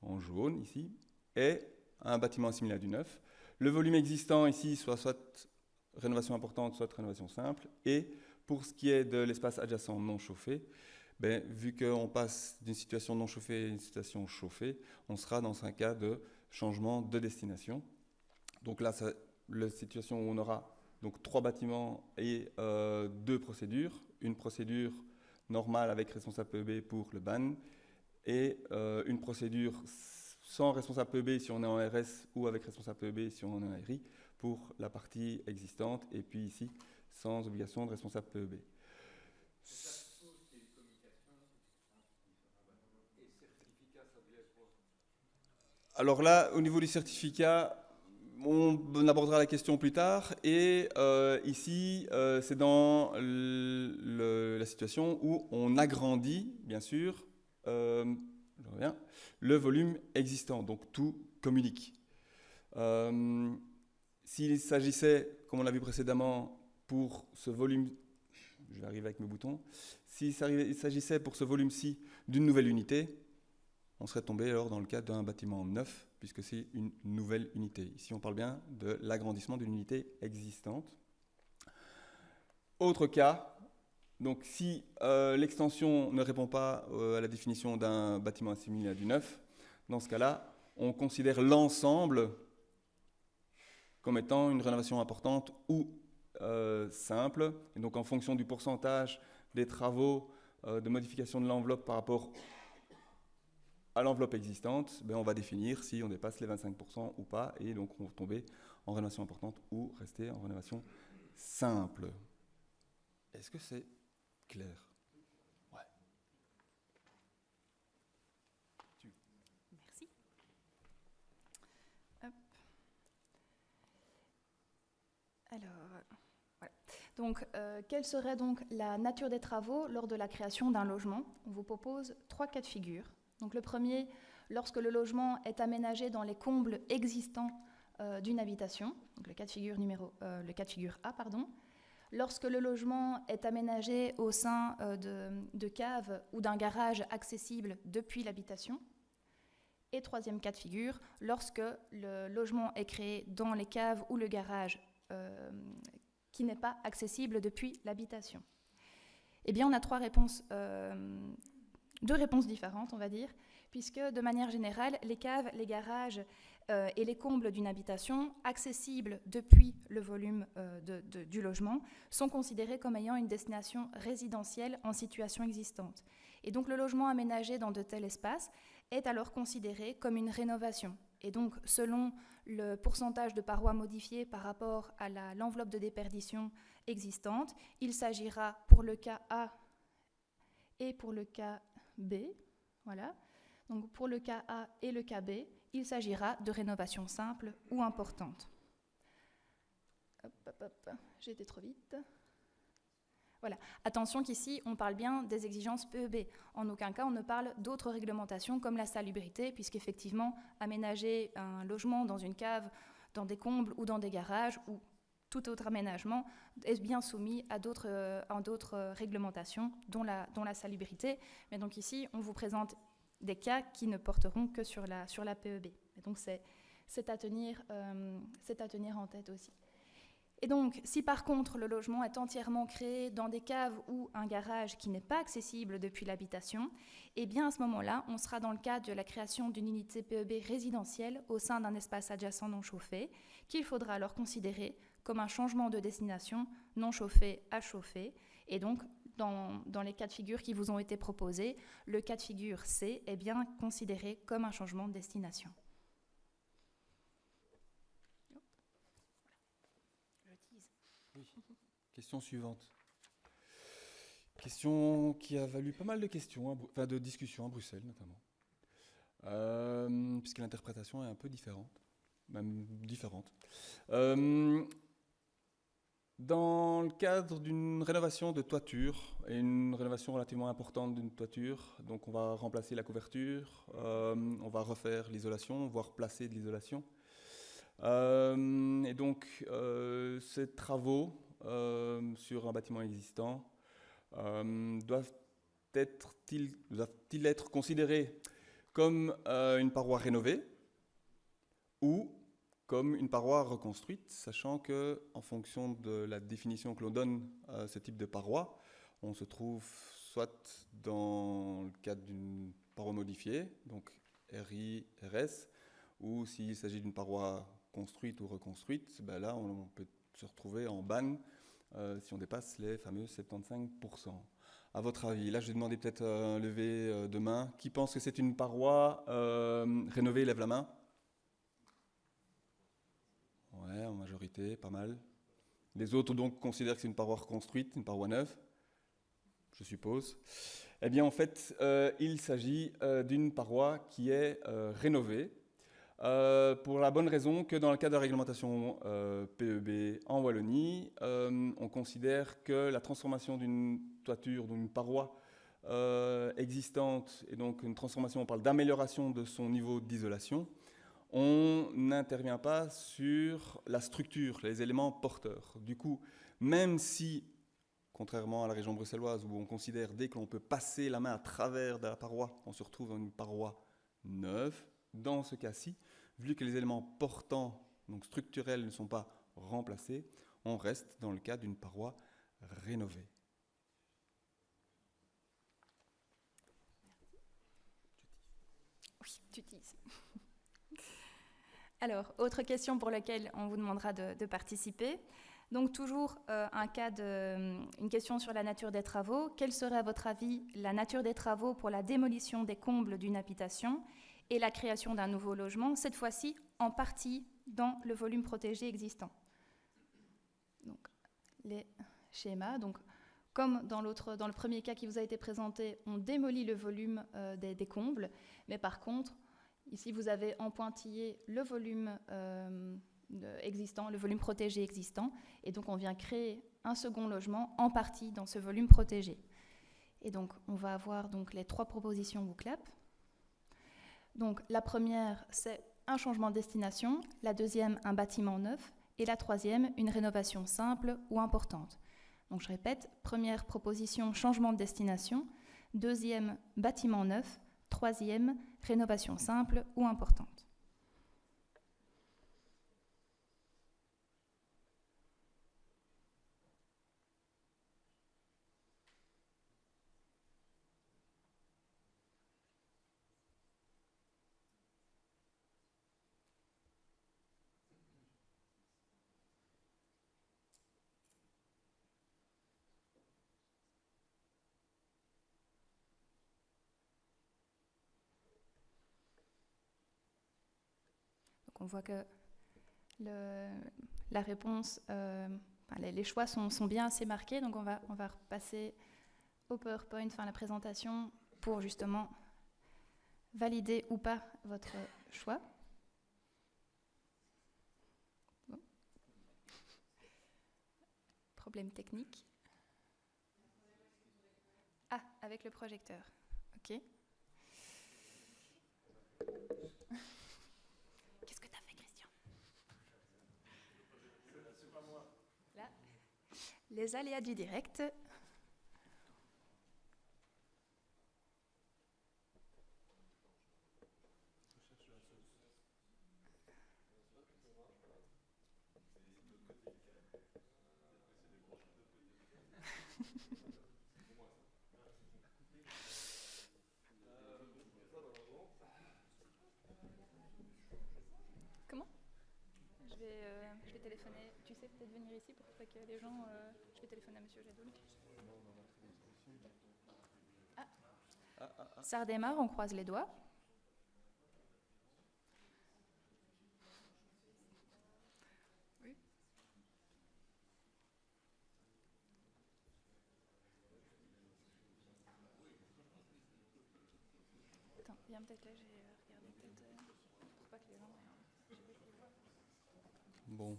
en jaune ici, est un bâtiment assimilé à du neuf. Le volume existant ici, soit rénovation importante, soit rénovation simple. Et pour ce qui est de l'espace adjacent non chauffé, vu qu'on passe d'une situation non chauffée à une situation chauffée, on sera dans un cas de changement de destination. Donc là, c'est la situation où on aura donc 3 bâtiments et 2 procédures. Une procédure normale avec responsable PEB pour le ban et une procédure sans responsable PEB si on est en RS ou avec responsable PEB si on est en RI pour la partie existante et puis ici sans obligation de responsable PEB. Alors là, au niveau du certificat, on abordera la question plus tard. Et ici, c'est dans la situation où on agrandit, bien sûr, le volume existant. Donc tout communique. S'il s'agissait, comme on l'a vu précédemment, pour ce volume, je vais arriver avec mes boutons, s'il s'agissait pour ce volume-ci d'une nouvelle unité, on serait tombé alors dans le cas d'un bâtiment neuf, puisque c'est une nouvelle unité. Ici, on parle bien de l'agrandissement d'une unité existante. Autre cas, donc si l'extension ne répond pas à la définition d'un bâtiment assimilé à du neuf, dans ce cas-là, on considère l'ensemble comme étant une rénovation importante ou simple. Et donc, en fonction du pourcentage des travaux de modification de l'enveloppe par rapport à l'enveloppe existante, on va définir si on dépasse les 25% ou pas, et donc on va tomber en rénovation importante ou rester en rénovation simple. Est-ce que c'est clair? Ouais. Merci. Hop. Alors, voilà. Donc, quelle serait donc la nature des travaux lors de la création d'un logement? On vous propose 3 cas de figure. Donc le premier, lorsque le logement est aménagé dans les combles existants d'une habitation, donc le cas de figure A, pardon. Lorsque le logement est aménagé au sein de caves ou d'un garage accessible depuis l'habitation. Et troisième cas de figure, lorsque le logement est créé dans les caves ou le garage qui n'est pas accessible depuis l'habitation. Eh bien, on a 3 réponses. 2 réponses différentes, on va dire, puisque de manière générale, les caves, les garages et les combles d'une habitation accessibles depuis le volume du logement sont considérés comme ayant une destination résidentielle en situation existante. Et donc le logement aménagé dans de tels espaces est alors considéré comme une rénovation. Et donc selon le pourcentage de parois modifiées par rapport à l'enveloppe de déperdition existante, il s'agira pour le cas A et pour le cas B, voilà. Donc pour le cas A et le cas B, il s'agira de rénovation simple ou importante. J'ai été trop vite. Voilà. Attention qu'ici, on parle bien des exigences PEB. En aucun cas, on ne parle d'autres réglementations comme la salubrité, puisqu'effectivement, aménager un logement dans une cave, dans des combles ou dans des garages, ou tout autre aménagement est bien soumis à d'autres réglementations, dont la salubrité. Mais donc ici, on vous présente des cas qui ne porteront que sur la PEB. Et donc c'est à tenir en tête aussi. Et donc, si par contre le logement est entièrement créé dans des caves ou un garage qui n'est pas accessible depuis l'habitation, eh bien à ce moment-là, on sera dans le cadre de la création d'une unité PEB résidentielle au sein d'un espace adjacent non chauffé, qu'il faudra alors considérer comme un changement de destination non chauffé à chauffé. Et donc, dans les cas de figure qui vous ont été proposés, le cas de figure C est bien considéré comme un changement de destination. Question suivante. Question qui a valu pas mal de questions, enfin de discussions à Bruxelles notamment, puisque l'interprétation est un peu différente, même différente. Dans le cadre d'une rénovation de toiture, et une rénovation relativement importante d'une toiture, donc on va remplacer la couverture, on va refaire l'isolation, voire placer de l'isolation. Et donc ces travaux sur un bâtiment existant doivent-ils être considérés comme une paroi rénovée ou comme une paroi reconstruite, sachant que en fonction de la définition que l'on donne à ce type de paroi, on se trouve soit dans le cadre d'une paroi modifiée, donc RI, RS, ou s'il s'agit d'une paroi construite ou reconstruite, ben là on peut se retrouver en ban si on dépasse les fameux 75%. À votre avis, là je vais demander peut-être un lever de main. Qui pense que c'est une paroi rénovée, lève la main. Ouais, en majorité, pas mal. Les autres donc considèrent que c'est une paroi reconstruite, une paroi neuve, je suppose. Eh bien en fait, il s'agit d'une paroi qui est rénovée. Pour la bonne raison que dans le cadre de la réglementation PEB en Wallonie, on considère que la transformation d'une toiture, d'une paroi existante, et donc une transformation, on parle d'amélioration de son niveau d'isolation, on n'intervient pas sur la structure, les éléments porteurs. Du coup, même si, contrairement à la région bruxelloise, où on considère dès que l'on peut passer la main à travers de la paroi, on se retrouve dans une paroi neuve, dans ce cas-ci, vu que les éléments portants, donc structurels, ne sont pas remplacés, on reste dans le cas d'une paroi rénovée. Oui, tu utilises. Alors, autre question pour laquelle on vous demandera de participer. Donc, toujours une question sur la nature des travaux. Quelle serait, à votre avis, la nature des travaux pour la démolition des combles d'une habitation et la création d'un nouveau logement, cette fois-ci en partie dans le volume protégé existant? Donc, les schémas. Donc, comme dans le premier cas qui vous a été présenté, on démolit le volume des combles, mais par contre, ici vous avez en pointillé le volume existant, le volume protégé existant, et donc on vient créer un second logement en partie dans ce volume protégé. Et donc, on va avoir donc les 3 propositions WooClap. Donc, la première, c'est un changement de destination, la deuxième, un bâtiment neuf, et la troisième, une rénovation simple ou importante. Donc, je répète, première proposition, changement de destination, deuxième, bâtiment neuf, troisième, rénovation simple ou importante. On voit que la réponse, les choix sont bien assez marqués, donc on va repasser au PowerPoint, la présentation, pour justement valider ou pas votre choix. Bon. Problème technique. Ah, avec le projecteur. Ok. Les aléas du direct. je vais téléphoner. Tu sais peut-être venir ici pour que les gens... je vais téléphoner à Monsieur Jadoul. Ça redémarre, on croise les doigts. Oui. Attends, viens peut-être là, j'ai regardé peut-être pour pas que les gens... Bon.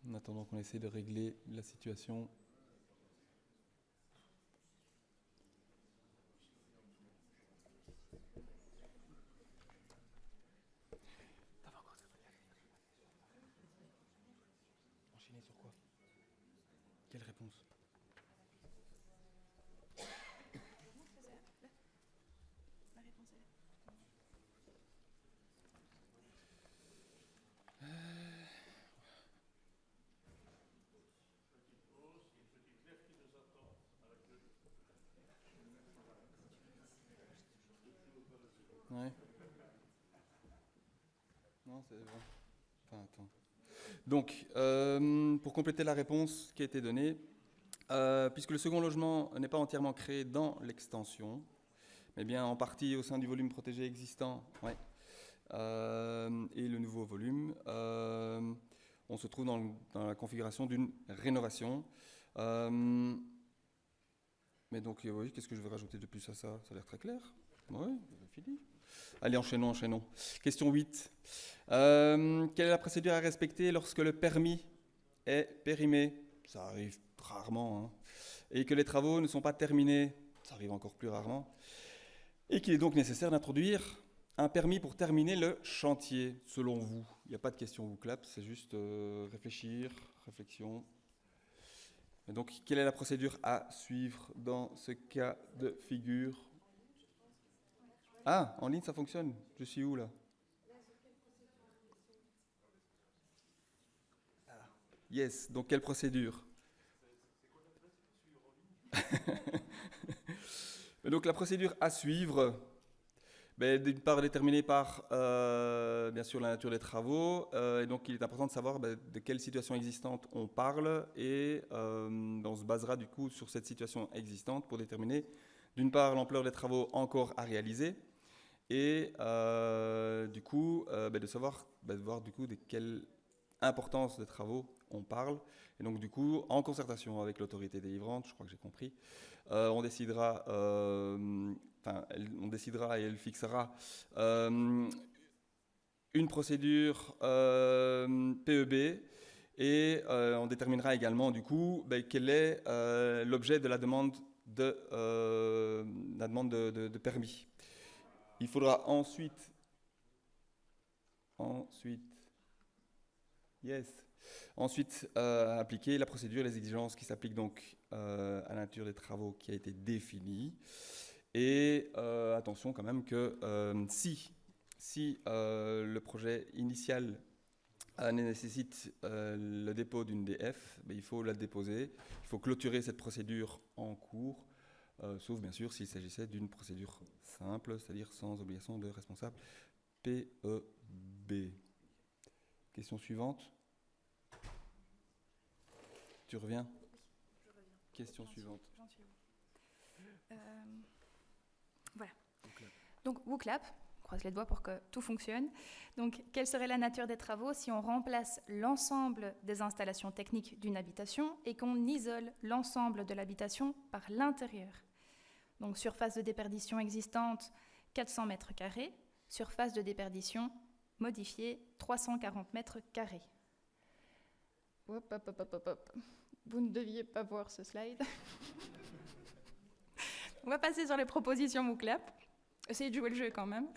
En attendant qu'on essaie de régler la situation. Enchaîner sur quoi? Quelle réponse? La réponse est là. Ouais. Non, c'est bon. Enfin, attends. Donc, pour compléter la réponse qui a été donnée, puisque le second logement n'est pas entièrement créé dans l'extension, mais bien en partie au sein du volume protégé existant, ouais, et le nouveau volume, on se trouve dans la configuration d'une rénovation. Mais donc, oui, qu'est-ce que je vais rajouter de plus à ça? Ça a l'air très clair. Oui, fini. Allez, enchaînons. Question 8. Quelle est la procédure à respecter lorsque le permis est périmé? Ça arrive rarement. Hein. Et que les travaux ne sont pas terminés? Ça arrive encore plus rarement. Et qu'il est donc nécessaire d'introduire un permis pour terminer le chantier, selon vous. Il n'y a pas de question ou clap, c'est juste réflexion. Et donc, quelle est la procédure à suivre dans ce cas de figure? Ah, en ligne, ça fonctionne. Je suis où, là? Yes, donc quelle procédure? Donc, la procédure à suivre, d'une part déterminée par, bien sûr, la nature des travaux. Et donc, il est important de savoir de quelle situation existante on parle. Et on se basera, du coup, sur cette situation existante pour déterminer, d'une part, l'ampleur des travaux encore à réaliser. Et du coup, de voir du coup de quelle importance des travaux on parle. Et donc du coup, en concertation avec l'autorité délivrante, je crois que j'ai compris, on décidera et elle fixera une procédure PEB et on déterminera également du coup quel est l'objet de la demande de permis. Il faudra ensuite, appliquer la procédure et les exigences qui s'appliquent donc à la nature des travaux qui a été définie. Et attention quand même que si le projet initial nécessite le dépôt d'une DF, il faut la déposer, il faut clôturer cette procédure en cours. Sauf bien sûr s'il s'agissait d'une procédure simple, c'est-à-dire sans obligation de responsable PEB. Question suivante. Tu reviens? Je reviens. Question suivante. J'en suis où? Voilà. Donc, WooClap, on croise les doigts pour que tout fonctionne. Donc, quelle serait la nature des travaux si on remplace l'ensemble des installations techniques d'une habitation et qu'on isole l'ensemble de l'habitation par l'intérieur? Donc, surface de déperdition existante, 400 mètres carrés. Surface de déperdition modifiée, 340 mètres carrés. Hop. Vous ne deviez pas voir ce slide. On va passer sur les propositions WooClap. Essayez de jouer le jeu quand même.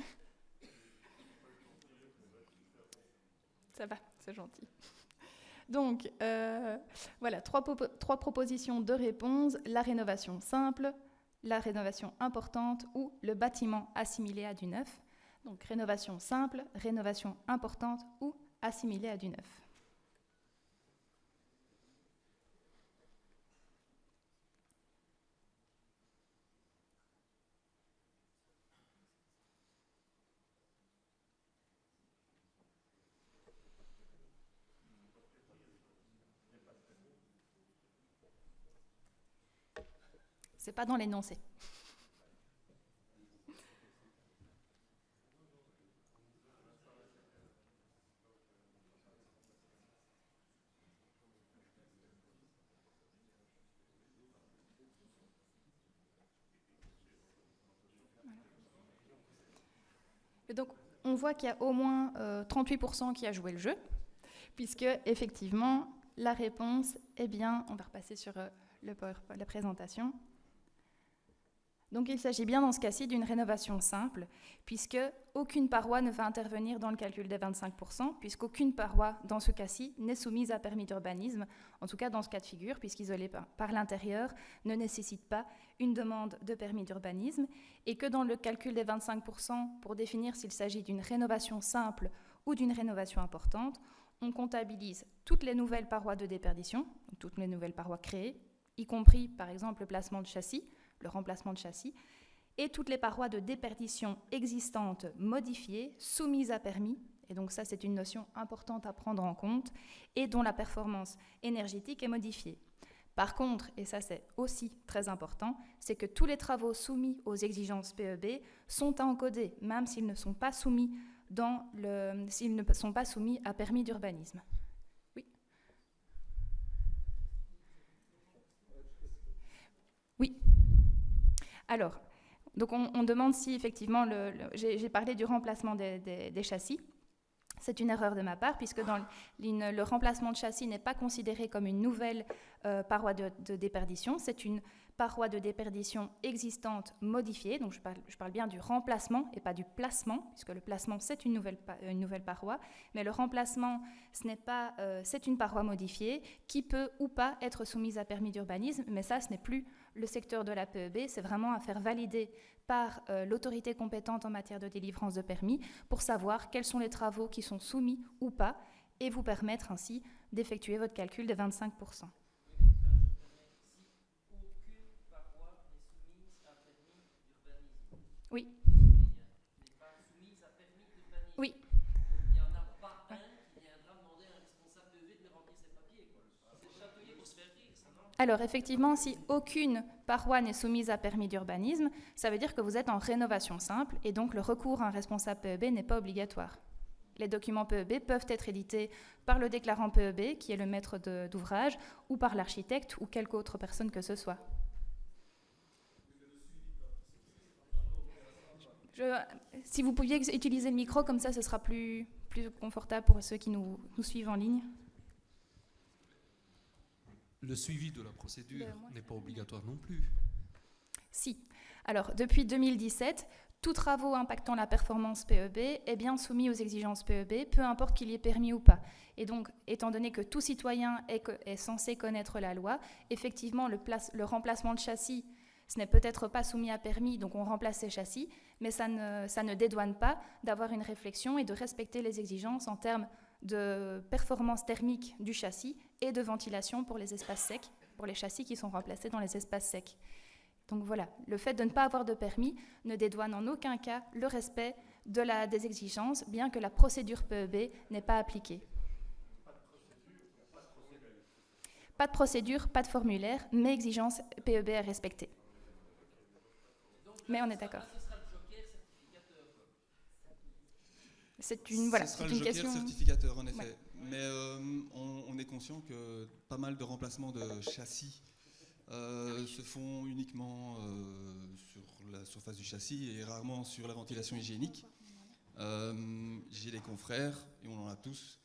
Ça va, c'est gentil. Donc, voilà, trois propositions de réponse. La rénovation simple, la rénovation importante ou le bâtiment assimilé à du neuf. Donc, rénovation simple, rénovation importante ou assimilé à du neuf. c'est pas dans l'énoncé. Et donc, on voit qu'il y a au moins 38% qui a joué le jeu, puisque effectivement, la réponse est bien, on va repasser sur la présentation. Donc il s'agit bien dans ce cas-ci d'une rénovation simple, puisque aucune paroi ne va intervenir dans le calcul des 25%, puisqu'aucune paroi, dans ce cas-ci, n'est soumise à permis d'urbanisme, en tout cas dans ce cas de figure, puisqu'isolée par l'intérieur ne nécessite pas une demande de permis d'urbanisme, et que dans le calcul des 25%, pour définir s'il s'agit d'une rénovation simple ou d'une rénovation importante, on comptabilise toutes les nouvelles parois de déperdition, donc toutes les nouvelles parois créées, y compris par exemple le placement de châssis, le remplacement de châssis, et toutes les parois de déperdition existantes modifiées, soumises à permis, et donc ça c'est une notion importante à prendre en compte, et dont la performance énergétique est modifiée. Par contre, et ça c'est aussi très important, c'est que tous les travaux soumis aux exigences PEB sont à encoder, même s'ils ne sont pas soumis à permis d'urbanisme. Oui. Oui. Alors, donc on demande si effectivement, j'ai parlé du remplacement des châssis. C'est une erreur de ma part, puisque le remplacement de châssis n'est pas considéré comme une nouvelle paroi de déperdition. C'est une paroi de déperdition existante modifiée. Donc je parle bien du remplacement et pas du placement, puisque le placement c'est une nouvelle paroi. Mais le remplacement, c'est une paroi modifiée qui peut ou pas être soumise à permis d'urbanisme. Mais ça, ce n'est plus le secteur de la PEB, c'est vraiment à faire valider par l'autorité compétente en matière de délivrance de permis pour savoir quels sont les travaux qui sont soumis ou pas et vous permettre ainsi d'effectuer votre calcul de 25%. Oui. Oui. Il n'y en a pas un qui viendra demander à un responsable PEB de remplir ses papiers. C'est chatouiller pour se faire rire, ça, non ? Alors effectivement, si aucune paroi n'est soumise à permis d'urbanisme, ça veut dire que vous êtes en rénovation simple et donc le recours à un responsable PEB n'est pas obligatoire. Les documents PEB peuvent être édités par le déclarant PEB, qui est le maître d'ouvrage, ou par l'architecte ou quelque autre personne que ce soit. Si vous pouviez utiliser le micro, comme ça, ce sera plus confortable pour ceux qui nous suivent en ligne. Le suivi de la procédure n'est pas obligatoire non plus. Si. Alors, depuis 2017, tout travaux impactant la performance PEB est bien soumis aux exigences PEB, peu importe qu'il y ait permis ou pas. Et donc, étant donné que tout citoyen est censé connaître la loi, effectivement, le remplacement de châssis, ce n'est peut-être pas soumis à permis, donc on remplace ces châssis, mais ça ne dédouane pas d'avoir une réflexion et de respecter les exigences en termes de performance thermique du châssis et de ventilation pour les espaces secs, pour les châssis qui sont remplacés dans les espaces secs. Donc voilà, le fait de ne pas avoir de permis ne dédouane en aucun cas le respect des exigences, bien que la procédure PEB n'est pas appliquée. Pas de procédure, pas de formulaire, mais exigence PEB est respectée. Mais on est d'accord. C'est une question. Certificateur, en effet. Ouais. Mais on est conscient que pas mal de remplacements de châssis se font uniquement sur la surface du châssis et rarement sur la ventilation hygiénique. J'ai des confrères, et on en a tous,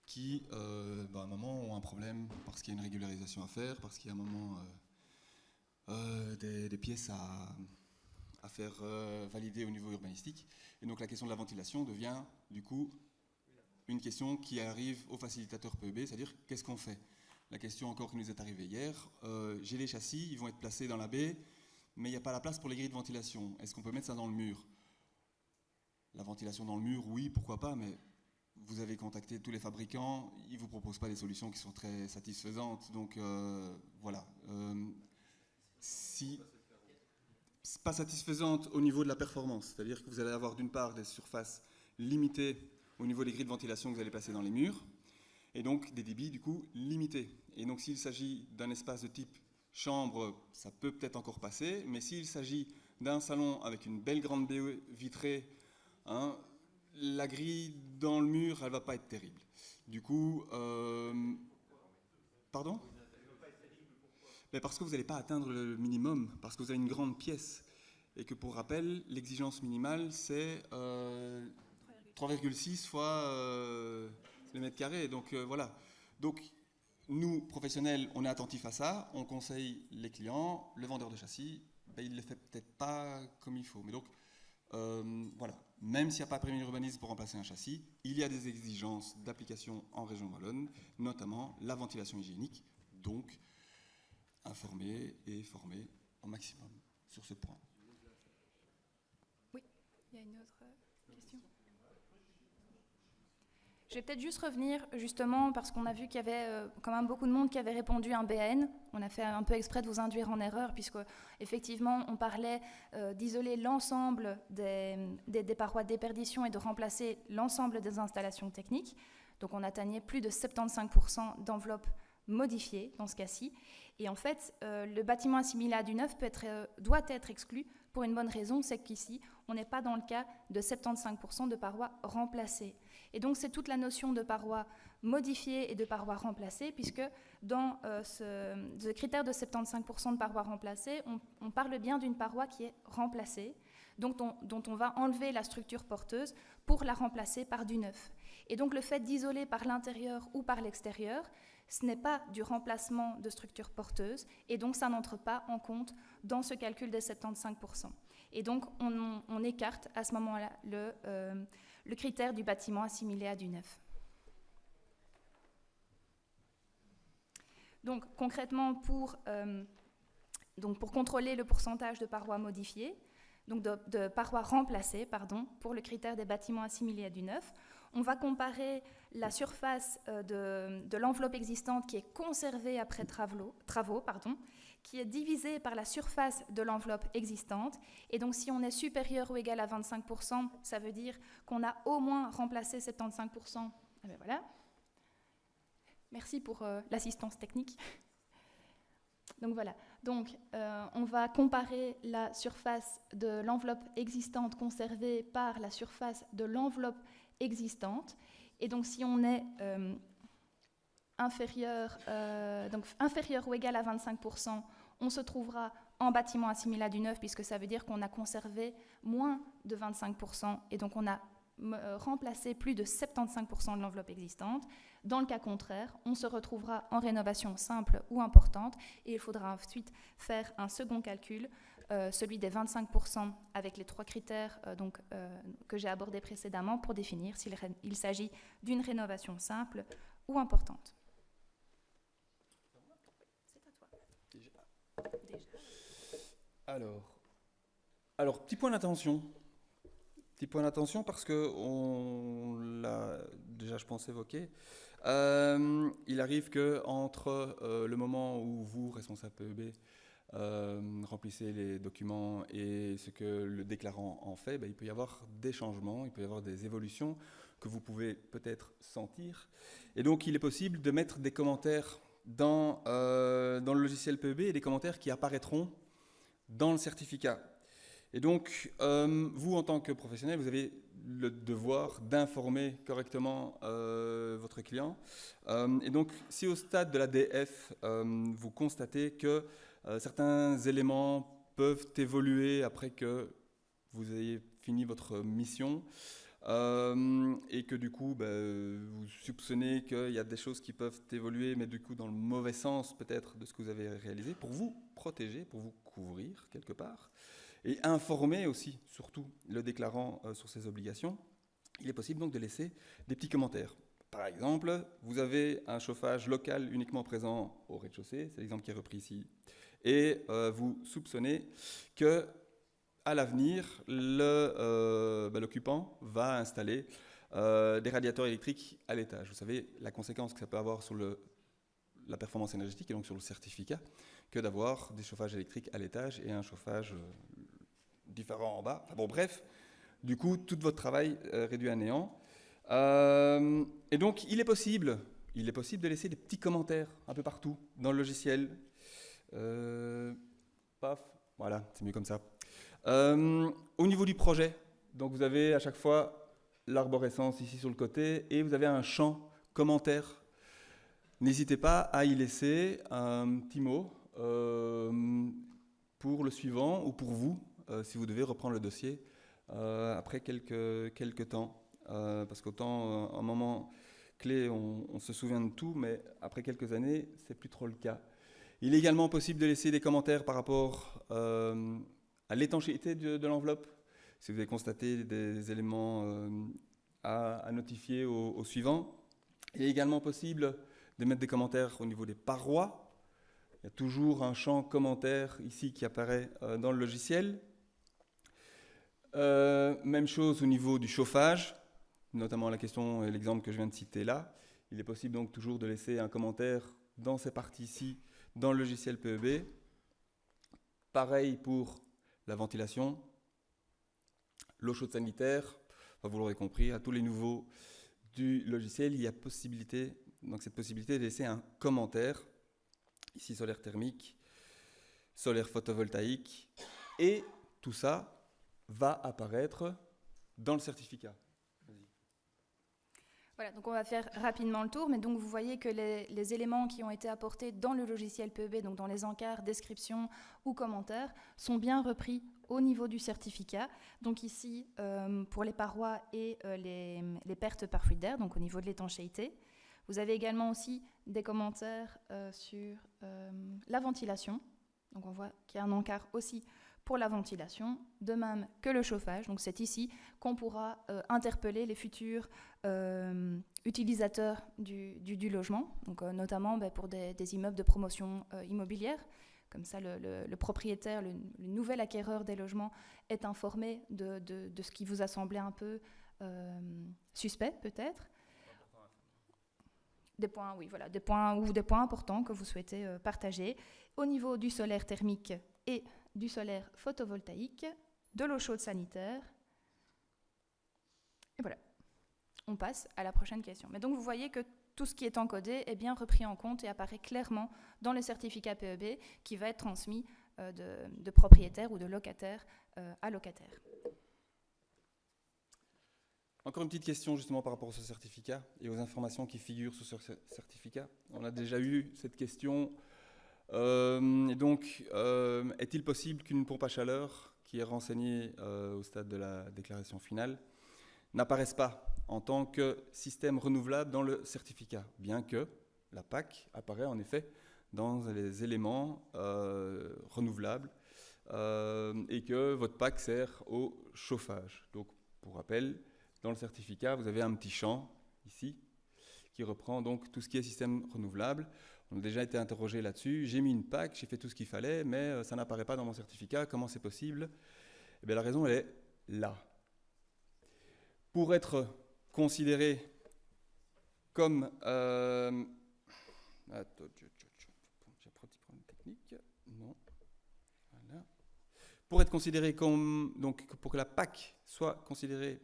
qui à un moment ont un problème parce qu'il y a une régularisation à faire, parce qu'il y a un moment des pièces à faire valider au niveau urbanistique. Et donc la question de la ventilation devient du coup une question qui arrive au facilitateur PEB, c'est-à-dire qu'est-ce qu'on fait ? La question encore qui nous est arrivée hier, j'ai les châssis, ils vont être placés dans la baie, mais il n'y a pas la place pour les grilles de ventilation. Est-ce qu'on peut mettre ça dans le mur ? La ventilation dans le mur, oui, pourquoi pas, mais vous avez contacté tous les fabricants, ils ne vous proposent pas des solutions qui sont très satisfaisantes. Donc voilà. Si pas satisfaisante au niveau de la performance, c'est-à-dire que vous allez avoir d'une part des surfaces limitées au niveau des grilles de ventilation que vous allez placer dans les murs, et donc des débits du coup limités. Et donc s'il s'agit d'un espace de type chambre, ça peut peut-être encore passer, mais s'il s'agit d'un salon avec une belle grande baie vitrée, hein, la grille dans le mur, elle ne va pas être terrible. Du coup, pardon ? Mais parce que vous n'allez pas atteindre le minimum, parce que vous avez une grande pièce. Et que pour rappel, l'exigence minimale, c'est 3,6 fois le mètre carré. Donc voilà. Donc nous, professionnels, on est attentifs à ça, on conseille les clients, le vendeur de châssis, ben, il ne le fait peut-être pas comme il faut. Mais donc, voilà, même s'il n'y a pas de permis d'urbanisme pour remplacer un châssis, il y a des exigences d'application en région wallonne, notamment la ventilation hygiénique. Donc, informer et former au maximum sur ce point. Oui, il y a une autre question. Je vais peut-être juste revenir, justement, parce qu'on a vu qu'il y avait quand même beaucoup de monde qui avait répondu un BAN. On a fait un peu exprès de vous induire en erreur, puisque effectivement, on parlait d'isoler l'ensemble des parois de déperdition et de remplacer l'ensemble des installations techniques. Donc on atteignait plus de 75% d'enveloppe modifiée dans ce cas-ci. Et en fait, le bâtiment assimilé à du neuf doit être exclu pour une bonne raison, c'est qu'ici, on n'est pas dans le cas de 75% de parois remplacées. Et donc, c'est toute la notion de parois modifiées et de parois remplacées, puisque dans ce critère de 75% de parois remplacées, on parle bien d'une paroi qui est remplacée, dont on va enlever la structure porteuse pour la remplacer par du neuf. Et donc, le fait d'isoler par l'intérieur ou par l'extérieur, ce n'est pas du remplacement de structure porteuse, et donc ça n'entre pas en compte dans ce calcul des 75%. Et donc on écarte à ce moment-là le critère du bâtiment assimilé à du neuf. Donc concrètement, pour contrôler le pourcentage de parois modifiées, donc de parois remplacées, pour le critère des bâtiments assimilés à du neuf, on va comparer la surface de l'enveloppe existante qui est conservée après travaux, qui est divisée par la surface de l'enveloppe existante. Et donc, si on est supérieur ou égal à 25%, ça veut dire qu'on a au moins remplacé 75%. Ah ben voilà. Merci pour l'assistance technique. Donc voilà. Donc, on va comparer la surface de l'enveloppe existante conservée par la surface de l'enveloppe existante. Et donc, si on est inférieur ou égal à 25%, on se trouvera en bâtiment assimilé à du neuf, puisque ça veut dire qu'on a conservé moins de 25%, et donc on a remplacé plus de 75% de l'enveloppe existante. Dans le cas contraire, on se retrouvera en rénovation simple ou importante, et il faudra ensuite faire un second calcul, celui des 25% avec les 3 critères que j'ai abordés précédemment pour définir s'il s'agit d'une rénovation simple ou importante. C'est à toi. Déjà. Alors, petit point d'attention. Petit point d'attention parce qu'on l'a déjà, je pense, évoqué. Il arrive qu'entre le moment où vous, responsable PEB, remplissez les documents et ce que le déclarant en fait, il peut y avoir des changements, il peut y avoir des évolutions que vous pouvez peut-être sentir. Et donc, il est possible de mettre des commentaires dans le logiciel PEB et des commentaires qui apparaîtront dans le certificat. Et donc, vous, en tant que professionnel, vous avez le devoir d'informer correctement votre client. Et donc, si au stade de la DF, vous constatez que certains éléments peuvent évoluer après que vous ayez fini votre mission et que du coup, vous soupçonnez qu'il y a des choses qui peuvent évoluer, mais du coup dans le mauvais sens peut-être de ce que vous avez réalisé, pour vous protéger, pour vous couvrir quelque part, et informer aussi, surtout, le déclarant sur ses obligations, il est possible donc de laisser des petits commentaires. Par exemple, vous avez un chauffage local uniquement présent au rez-de-chaussée, c'est l'exemple qui est repris ici, et vous soupçonnez que à l'avenir, l'occupant va installer des radiateurs électriques à l'étage. Vous savez la conséquence que ça peut avoir sur la performance énergétique et donc sur le certificat, que d'avoir des chauffages électriques à l'étage et un chauffage différent en bas. Enfin bon, bref, du coup, tout votre travail réduit à néant. Et donc, il est possible de laisser des petits commentaires un peu partout dans le logiciel. Paf, voilà, c'est mieux comme ça. Au niveau du projet, donc vous avez à chaque fois l'arborescence ici sur le côté et vous avez un champ commentaire. N'hésitez pas à y laisser un petit mot pour le suivant ou pour vous, si vous devez reprendre le dossier après quelques temps. Parce qu'autant, un moment clé, on se souvient de tout, mais après quelques années, c'est plus trop le cas. Il est également possible de laisser des commentaires par rapport à l'étanchéité de l'enveloppe. Si vous avez constaté des éléments à notifier au suivant. Il est également possible de mettre des commentaires au niveau des parois. Il y a toujours un champ commentaire ici qui apparaît dans le logiciel. Même chose au niveau du chauffage, notamment la question et l'exemple que je viens de citer là. Il est possible donc toujours de laisser un commentaire dans ces parties ici, dans le logiciel PEB. Pareil pour la ventilation, l'eau chaude sanitaire. Enfin, vous l'aurez compris, à tous les niveaux du logiciel, il y a cette possibilité de laisser un commentaire. Ici, solaire thermique, solaire photovoltaïque. Et tout ça va apparaître dans le certificat. Voilà, donc on va faire rapidement le tour, mais donc vous voyez que les éléments qui ont été apportés dans le logiciel PEB, donc dans les encarts, descriptions ou commentaires, sont bien repris au niveau du certificat. Donc ici, pour les parois et les pertes par fuite d'air, donc au niveau de l'étanchéité. Vous avez également aussi des commentaires sur la ventilation. Donc on voit qu'il y a un encart aussi pour la ventilation, de même que le chauffage. Donc c'est ici qu'on pourra interpeller les futurs utilisateurs du logement, donc, notamment pour des immeubles de promotion immobilière. Comme ça, le propriétaire, le nouvel acquéreur des logements est informé de ce qui vous a semblé un peu suspect, peut-être. Des points, oui, voilà, des points importants que vous souhaitez partager. Au niveau du solaire thermique et du solaire photovoltaïque, de l'eau chaude sanitaire. Et voilà, on passe à la prochaine question. Mais donc vous voyez que tout ce qui est encodé est bien repris en compte et apparaît clairement dans le certificat PEB qui va être transmis de propriétaire ou de locataire à locataire. Encore une petite question justement par rapport à ce certificat et aux informations qui figurent sur ce certificat. On a déjà eu cette question. Et donc, est-il possible qu'une pompe à chaleur qui est renseignée au stade de la déclaration finale n'apparaisse pas en tant que système renouvelable dans le certificat, bien que la PAC apparaît en effet dans les éléments renouvelables et que votre PAC sert au chauffage. Donc, pour rappel, dans le certificat, vous avez un petit champ ici qui reprend donc tout ce qui est système renouvelable. On a déjà été interrogé là-dessus. J'ai mis une PAC, j'ai fait tout ce qu'il fallait, mais ça n'apparaît pas dans mon certificat. Comment c'est possible ? Eh bien, la raison, elle est là. Pour être considéré comme... Attends, j'ai un petit problème technique. Non. Voilà. Pour être considéré comme... Donc, pour que la PAC soit considérée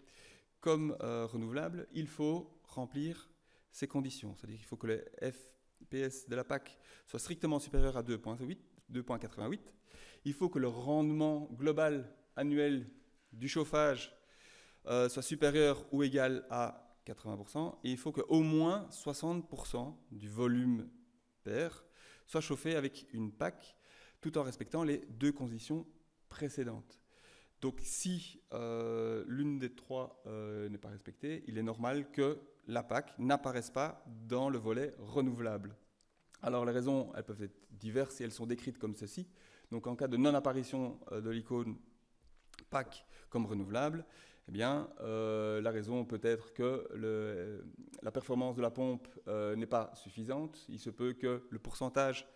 comme renouvelable, il faut remplir ces conditions. C'est-à-dire qu'il faut que le FPS de la PAC soit strictement supérieur à 2,88. Il faut que le rendement global annuel du chauffage soit supérieur ou égal à 80%. Et il faut qu'au moins 60% du volume PR soit chauffé avec une PAC tout en respectant les deux conditions précédentes. Donc si l'une des trois n'est pas respectée, il est normal que la PAC n'apparaisse pas dans le volet renouvelable. Alors les raisons, elles peuvent être diverses et elles sont décrites comme ceci. Donc en cas de non-apparition de l'icône PAC comme renouvelable, eh bien la raison peut être que la performance de la pompe n'est pas suffisante. Il se peut que le pourcentage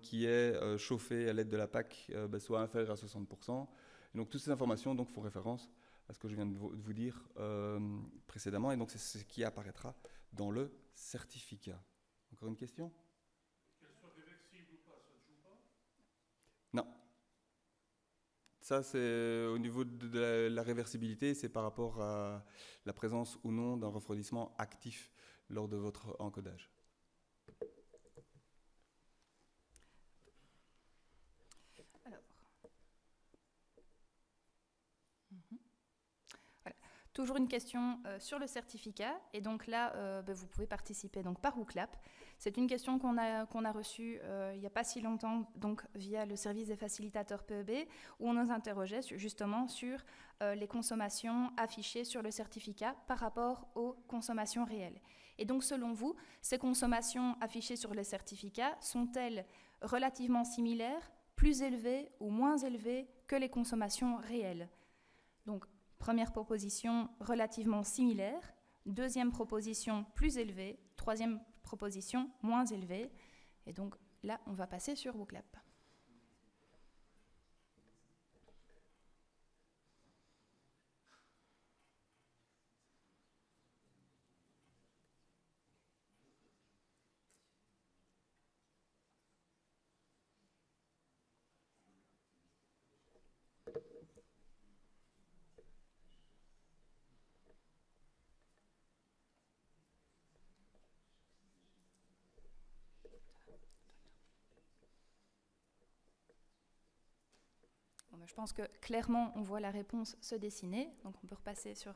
qui est chauffé à l'aide de la PAC soit inférieur à 60%. Et donc toutes ces informations donc, font référence à ce que je viens de vous dire précédemment, et donc c'est ce qui apparaîtra dans le certificat. Encore une question ? Qu'elle soit réversible ou pas, ça ne joue pas ? Non. Ça, c'est au niveau de la réversibilité, c'est par rapport à la présence ou non d'un refroidissement actif lors de votre encodage. Toujours une question sur le certificat, et donc là, vous pouvez participer donc, par WooClap. C'est une question qu'on a reçue il n'y a pas si longtemps, donc via le service des facilitateurs PEB, où on nous interrogeait justement sur les consommations affichées sur le certificat par rapport aux consommations réelles. Et donc, selon vous, ces consommations affichées sur le certificat sont-elles relativement similaires, plus élevées ou moins élevées que les consommations réelles? Donc, première proposition, relativement similaire. Deuxième proposition, plus élevée. Troisième proposition, moins élevée. Et donc là, on va passer sur WooClap. Je pense que clairement, on voit la réponse se dessiner. Donc, on peut repasser sur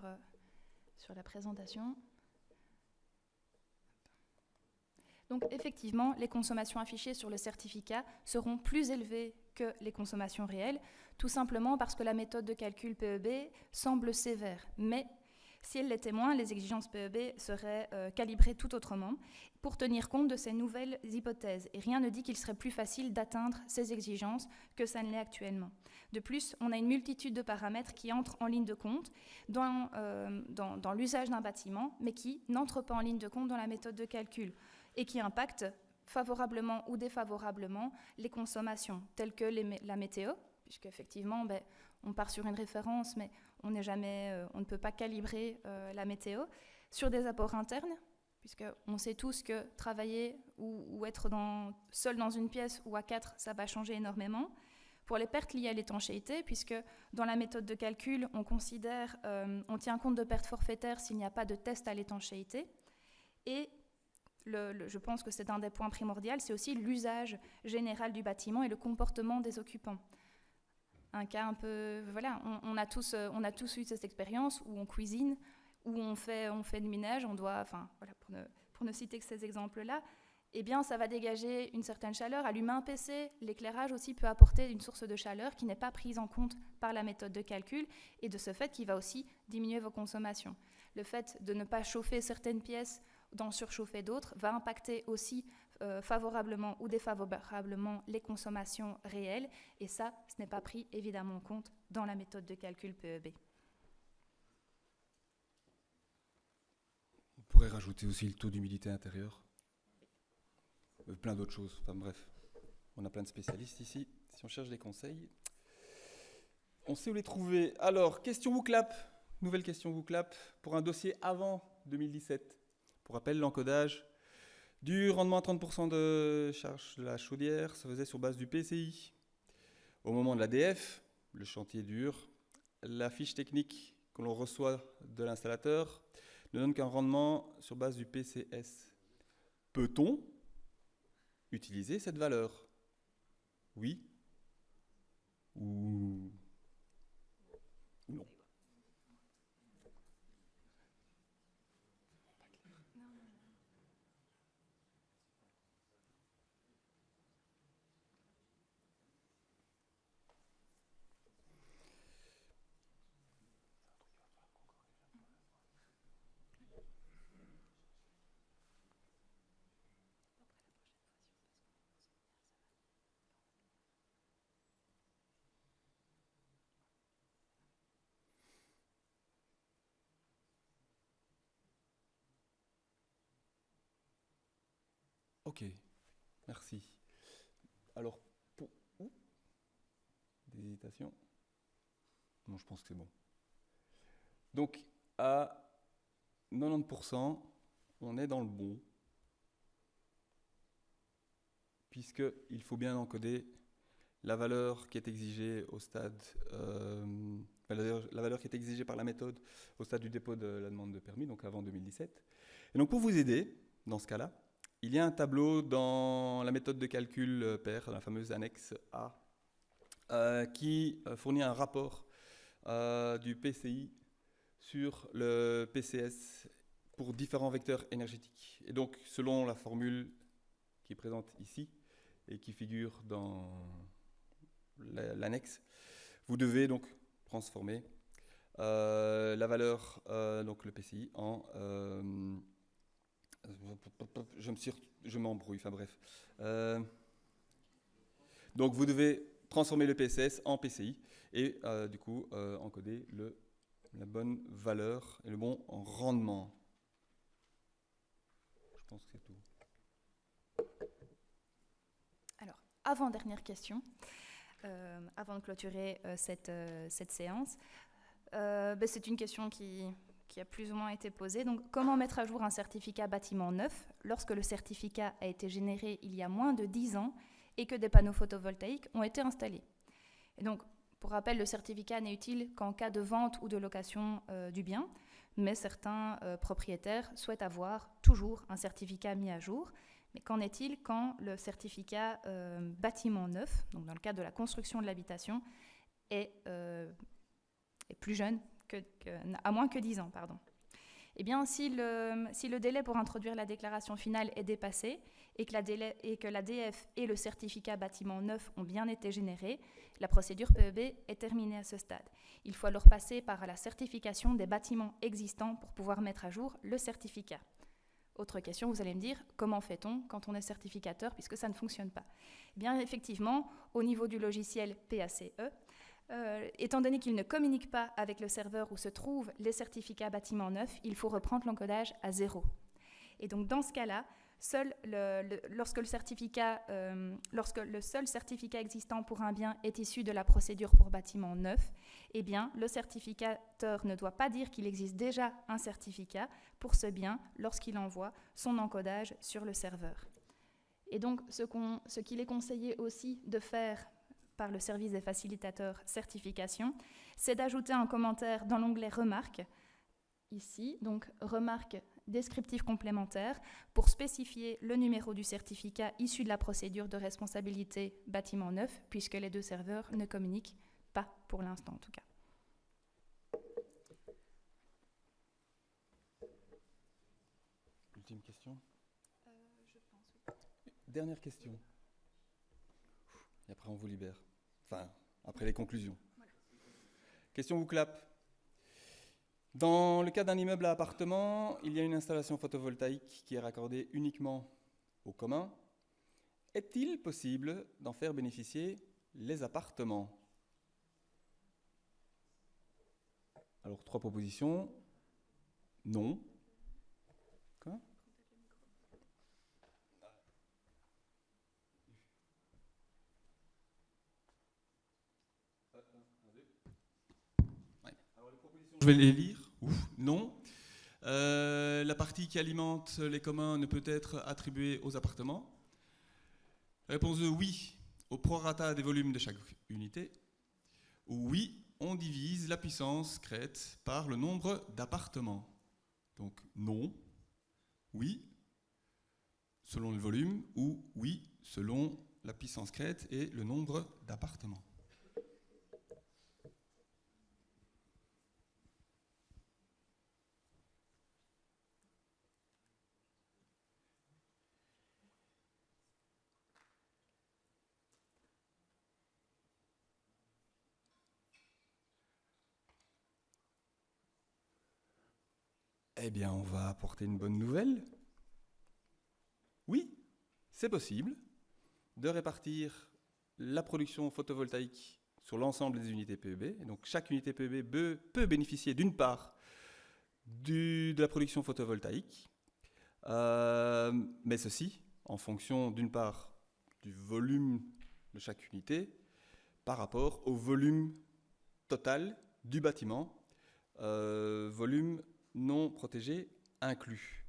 la présentation. Donc, effectivement, les consommations affichées sur le certificat seront plus élevées que les consommations réelles, tout simplement parce que la méthode de calcul PEB semble sévère. Mais si elle l'était moins, les exigences PEB seraient calibrées tout autrement pour tenir compte de ces nouvelles hypothèses. Et rien ne dit qu'il serait plus facile d'atteindre ces exigences que ça ne l'est actuellement. De plus, on a une multitude de paramètres qui entrent en ligne de compte dans l'usage d'un bâtiment, mais qui n'entrent pas en ligne de compte dans la méthode de calcul et qui impactent favorablement ou défavorablement les consommations, telles que la météo, puisque effectivement, on part sur une référence, mais on ne peut pas calibrer la météo, sur des apports internes, puisqu'on sait tous que travailler ou être seul dans une pièce ou à 4, ça va changer énormément. Pour les pertes liées à l'étanchéité, puisque dans la méthode de calcul, on tient compte de pertes forfaitaires s'il n'y a pas de test à l'étanchéité. Et je pense que c'est un des points primordiaux, c'est aussi l'usage général du bâtiment et le comportement des occupants. Un cas un peu, voilà, on a tous eu cette expérience où on cuisine, où on fait le ménage, pour ne citer que ces exemples-là, eh bien, ça va dégager une certaine chaleur. Allumer un PC, l'éclairage aussi peut apporter une source de chaleur qui n'est pas prise en compte par la méthode de calcul et de ce fait qui va aussi diminuer vos consommations. Le fait de ne pas chauffer certaines pièces, d'en surchauffer d'autres, va impacter aussi favorablement ou défavorablement les consommations réelles et ça, ce n'est pas pris évidemment en compte dans la méthode de calcul PEB. On pourrait rajouter aussi le taux d'humidité intérieure. Plein d'autres choses, enfin bref, on a plein de spécialistes ici, si on cherche des conseils, on sait où les trouver. Alors, question WooClap, nouvelle question WooClap, pour un dossier avant 2017. Pour rappel, l'encodage du rendement à 30% de charge de la chaudière se faisait sur base du PCI. Au moment de l'ADF, le chantier dure, la fiche technique que l'on reçoit de l'installateur ne donne qu'un rendement sur base du PCS. Peut-on utiliser cette valeur? Oui ou non? Ok, merci. Alors, pour où? Des hésitations? Non, je pense que c'est bon. Donc, à 90%, on est dans le bon, puisqu'il faut bien encoder la valeur qui est exigée au stade, la valeur qui est exigée par la méthode au stade du dépôt de la demande de permis, donc avant 2017. Et donc, pour vous aider, dans ce cas-là, il y a un tableau dans la méthode de calcul PER, la fameuse annexe A, qui fournit un rapport du PCI sur le PCS pour différents vecteurs énergétiques. Et donc, selon la formule qui est présente ici et qui figure dans l'annexe, vous devez donc transformer la valeur, donc le PCI, en... je m'embrouille, enfin bref. Donc, vous devez transformer le PCS en PCI et du coup encoder la bonne valeur et le bon rendement. Je pense que c'est tout. Alors, avant-dernière question, avant de clôturer cette séance. C'est une question qui a plus ou moins été posée. Donc, comment mettre à jour un certificat bâtiment neuf lorsque le certificat a été généré il y a moins de 10 ans et que des panneaux photovoltaïques ont été installés? Et donc, pour rappel, le certificat n'est utile qu'en cas de vente ou de location du bien, mais certains propriétaires souhaitent avoir toujours un certificat mis à jour. Mais qu'en est-il quand le certificat bâtiment neuf, donc dans le cadre de la construction de l'habitation, est plus jeune, à moins que 10 ans, pardon. Eh bien, si le délai pour introduire la déclaration finale est dépassé et que l'ADF et le certificat bâtiment neuf ont bien été générés, la procédure PEB est terminée à ce stade. Il faut alors passer par la certification des bâtiments existants pour pouvoir mettre à jour le certificat. Autre question, vous allez me dire, comment fait-on quand on est certificateur puisque ça ne fonctionne pas? Eh bien, effectivement, au niveau du logiciel PACE, étant donné qu'il ne communique pas avec le serveur où se trouvent les certificats bâtiments neufs, il faut reprendre l'encodage à 0. Et donc, dans ce cas-là, lorsque le seul certificat existant pour un bien est issu de la procédure pour bâtiment neuf, eh bien, le certificateur ne doit pas dire qu'il existe déjà un certificat pour ce bien lorsqu'il envoie son encodage sur le serveur. Et donc, ce qu'il est conseillé aussi de faire par le service des facilitateurs certification, c'est d'ajouter un commentaire dans l'onglet remarques, ici, donc remarques descriptif complémentaire pour spécifier le numéro du certificat issu de la procédure de responsabilité bâtiment neuf, puisque les deux serveurs ne communiquent pas pour l'instant en tout cas. Ultime question. Je pense. Dernière question. Et après on vous libère. Enfin, après les conclusions. Voilà. Question vous clap. Dans le cas d'un immeuble à appartement, il y a une installation photovoltaïque qui est raccordée uniquement au commun. Est-il possible d'en faire bénéficier les appartements? Alors, 3 propositions. Non. Quoi? Je vais les lire. Non. La partie qui alimente les communs ne peut être attribuée aux appartements. Réponse de oui, au prorata des volumes de chaque unité. Ou oui, on divise la puissance crête par le nombre d'appartements. Donc non, oui, selon le volume, ou oui, selon la puissance crête et le nombre d'appartements. Eh bien, on va apporter une bonne nouvelle. Oui, c'est possible de répartir la production photovoltaïque sur l'ensemble des unités PEB. Et donc, chaque unité PEB peut bénéficier d'une part de la production photovoltaïque, mais ceci en fonction d'une part du volume de chaque unité par rapport au volume total du bâtiment, volume non protégé inclus.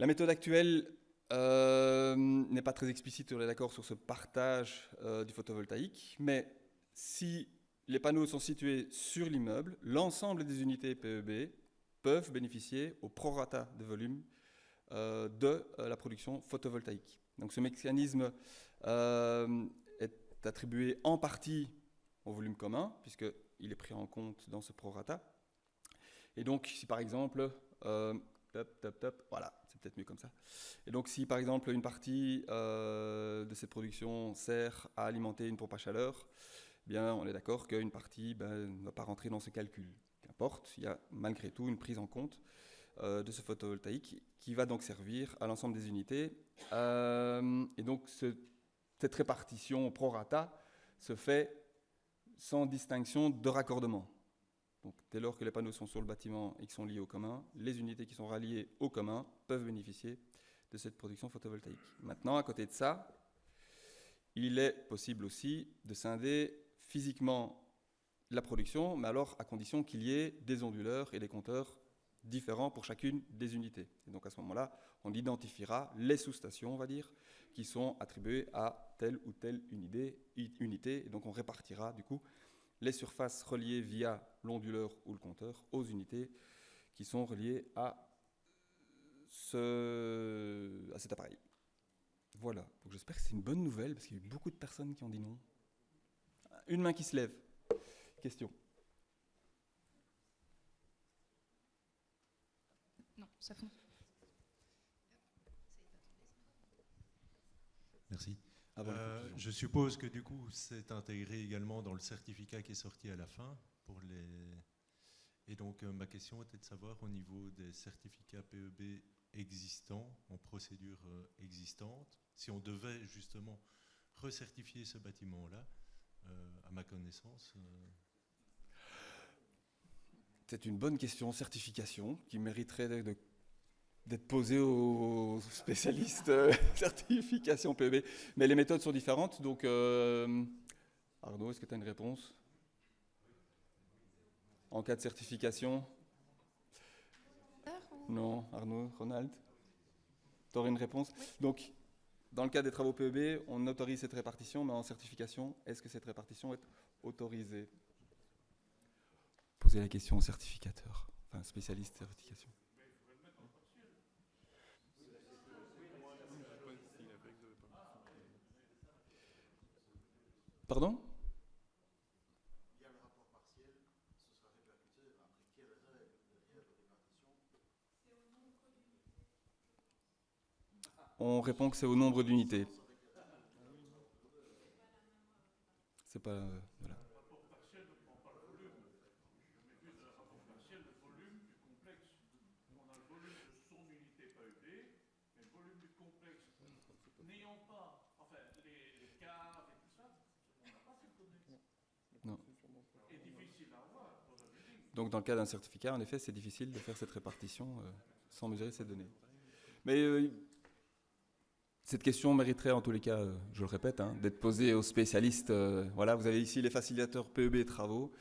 La méthode actuelle n'est pas très explicite, on est d'accord sur ce partage du photovoltaïque, mais si les panneaux sont situés sur l'immeuble, l'ensemble des unités PEB peuvent bénéficier au prorata de volume de la production photovoltaïque. Donc ce mécanisme est attribué en partie au volume commun, puisqu'il est pris en compte dans ce prorata, Et donc, si par exemple, voilà, c'est peut-être mieux comme ça. Et donc, si par exemple une partie de cette production sert à alimenter une pompe à chaleur, eh bien, on est d'accord qu'une partie ne va pas rentrer dans ce calcul. Qu'importe, il y a malgré tout une prise en compte de ce photovoltaïque qui va donc servir à l'ensemble des unités. Et donc, cette répartition prorata se fait sans distinction de raccordement. Donc, dès lors que les panneaux sont sur le bâtiment et qui sont liés au commun, les unités qui sont ralliées au commun peuvent bénéficier de cette production photovoltaïque. Maintenant, à côté de ça, il est possible aussi de scinder physiquement la production, mais alors à condition qu'il y ait des onduleurs et des compteurs différents pour chacune des unités. Et donc à ce moment-là, on identifiera les sous-stations, on va dire, qui sont attribuées à telle ou telle unité. Et donc on répartira du coup les surfaces reliées via l'onduleur ou le compteur aux unités qui sont reliées à cet appareil. Voilà, donc j'espère que c'est une bonne nouvelle, parce qu'il y a eu beaucoup de personnes qui ont dit non. Une main qui se lève. Question. Non, ça fonctionne. Merci. Je suppose que du coup, c'est intégré également dans le certificat qui est sorti à la fin pour les. Et donc, ma question était de savoir au niveau des certificats PEB existants, en procédure existante, si on devait justement recertifier ce bâtiment-là, à ma connaissance. C'est une bonne question, certification, qui mériterait d'être posée aux spécialistes certification PEB. Mais les méthodes sont différentes, donc Arnaud, est-ce que tu as une réponse? En cas de certification? Non, Arnaud, Ronald, tu aurais une réponse? Donc, dans le cas des travaux PEB, on autorise cette répartition, mais en certification, est-ce que cette répartition est autorisée? Posez la question au certificateur, enfin spécialiste certification. Pardon? On répond que c'est au nombre d'unités. C'est pas... voilà. Non. Donc dans le cas d'un certificat, en effet, c'est difficile de faire cette répartition sans mesurer ces données. Mais cette question mériterait en tous les cas, je le répète, d'être posée aux spécialistes. Voilà, vous avez ici les facilitateurs PEB travaux.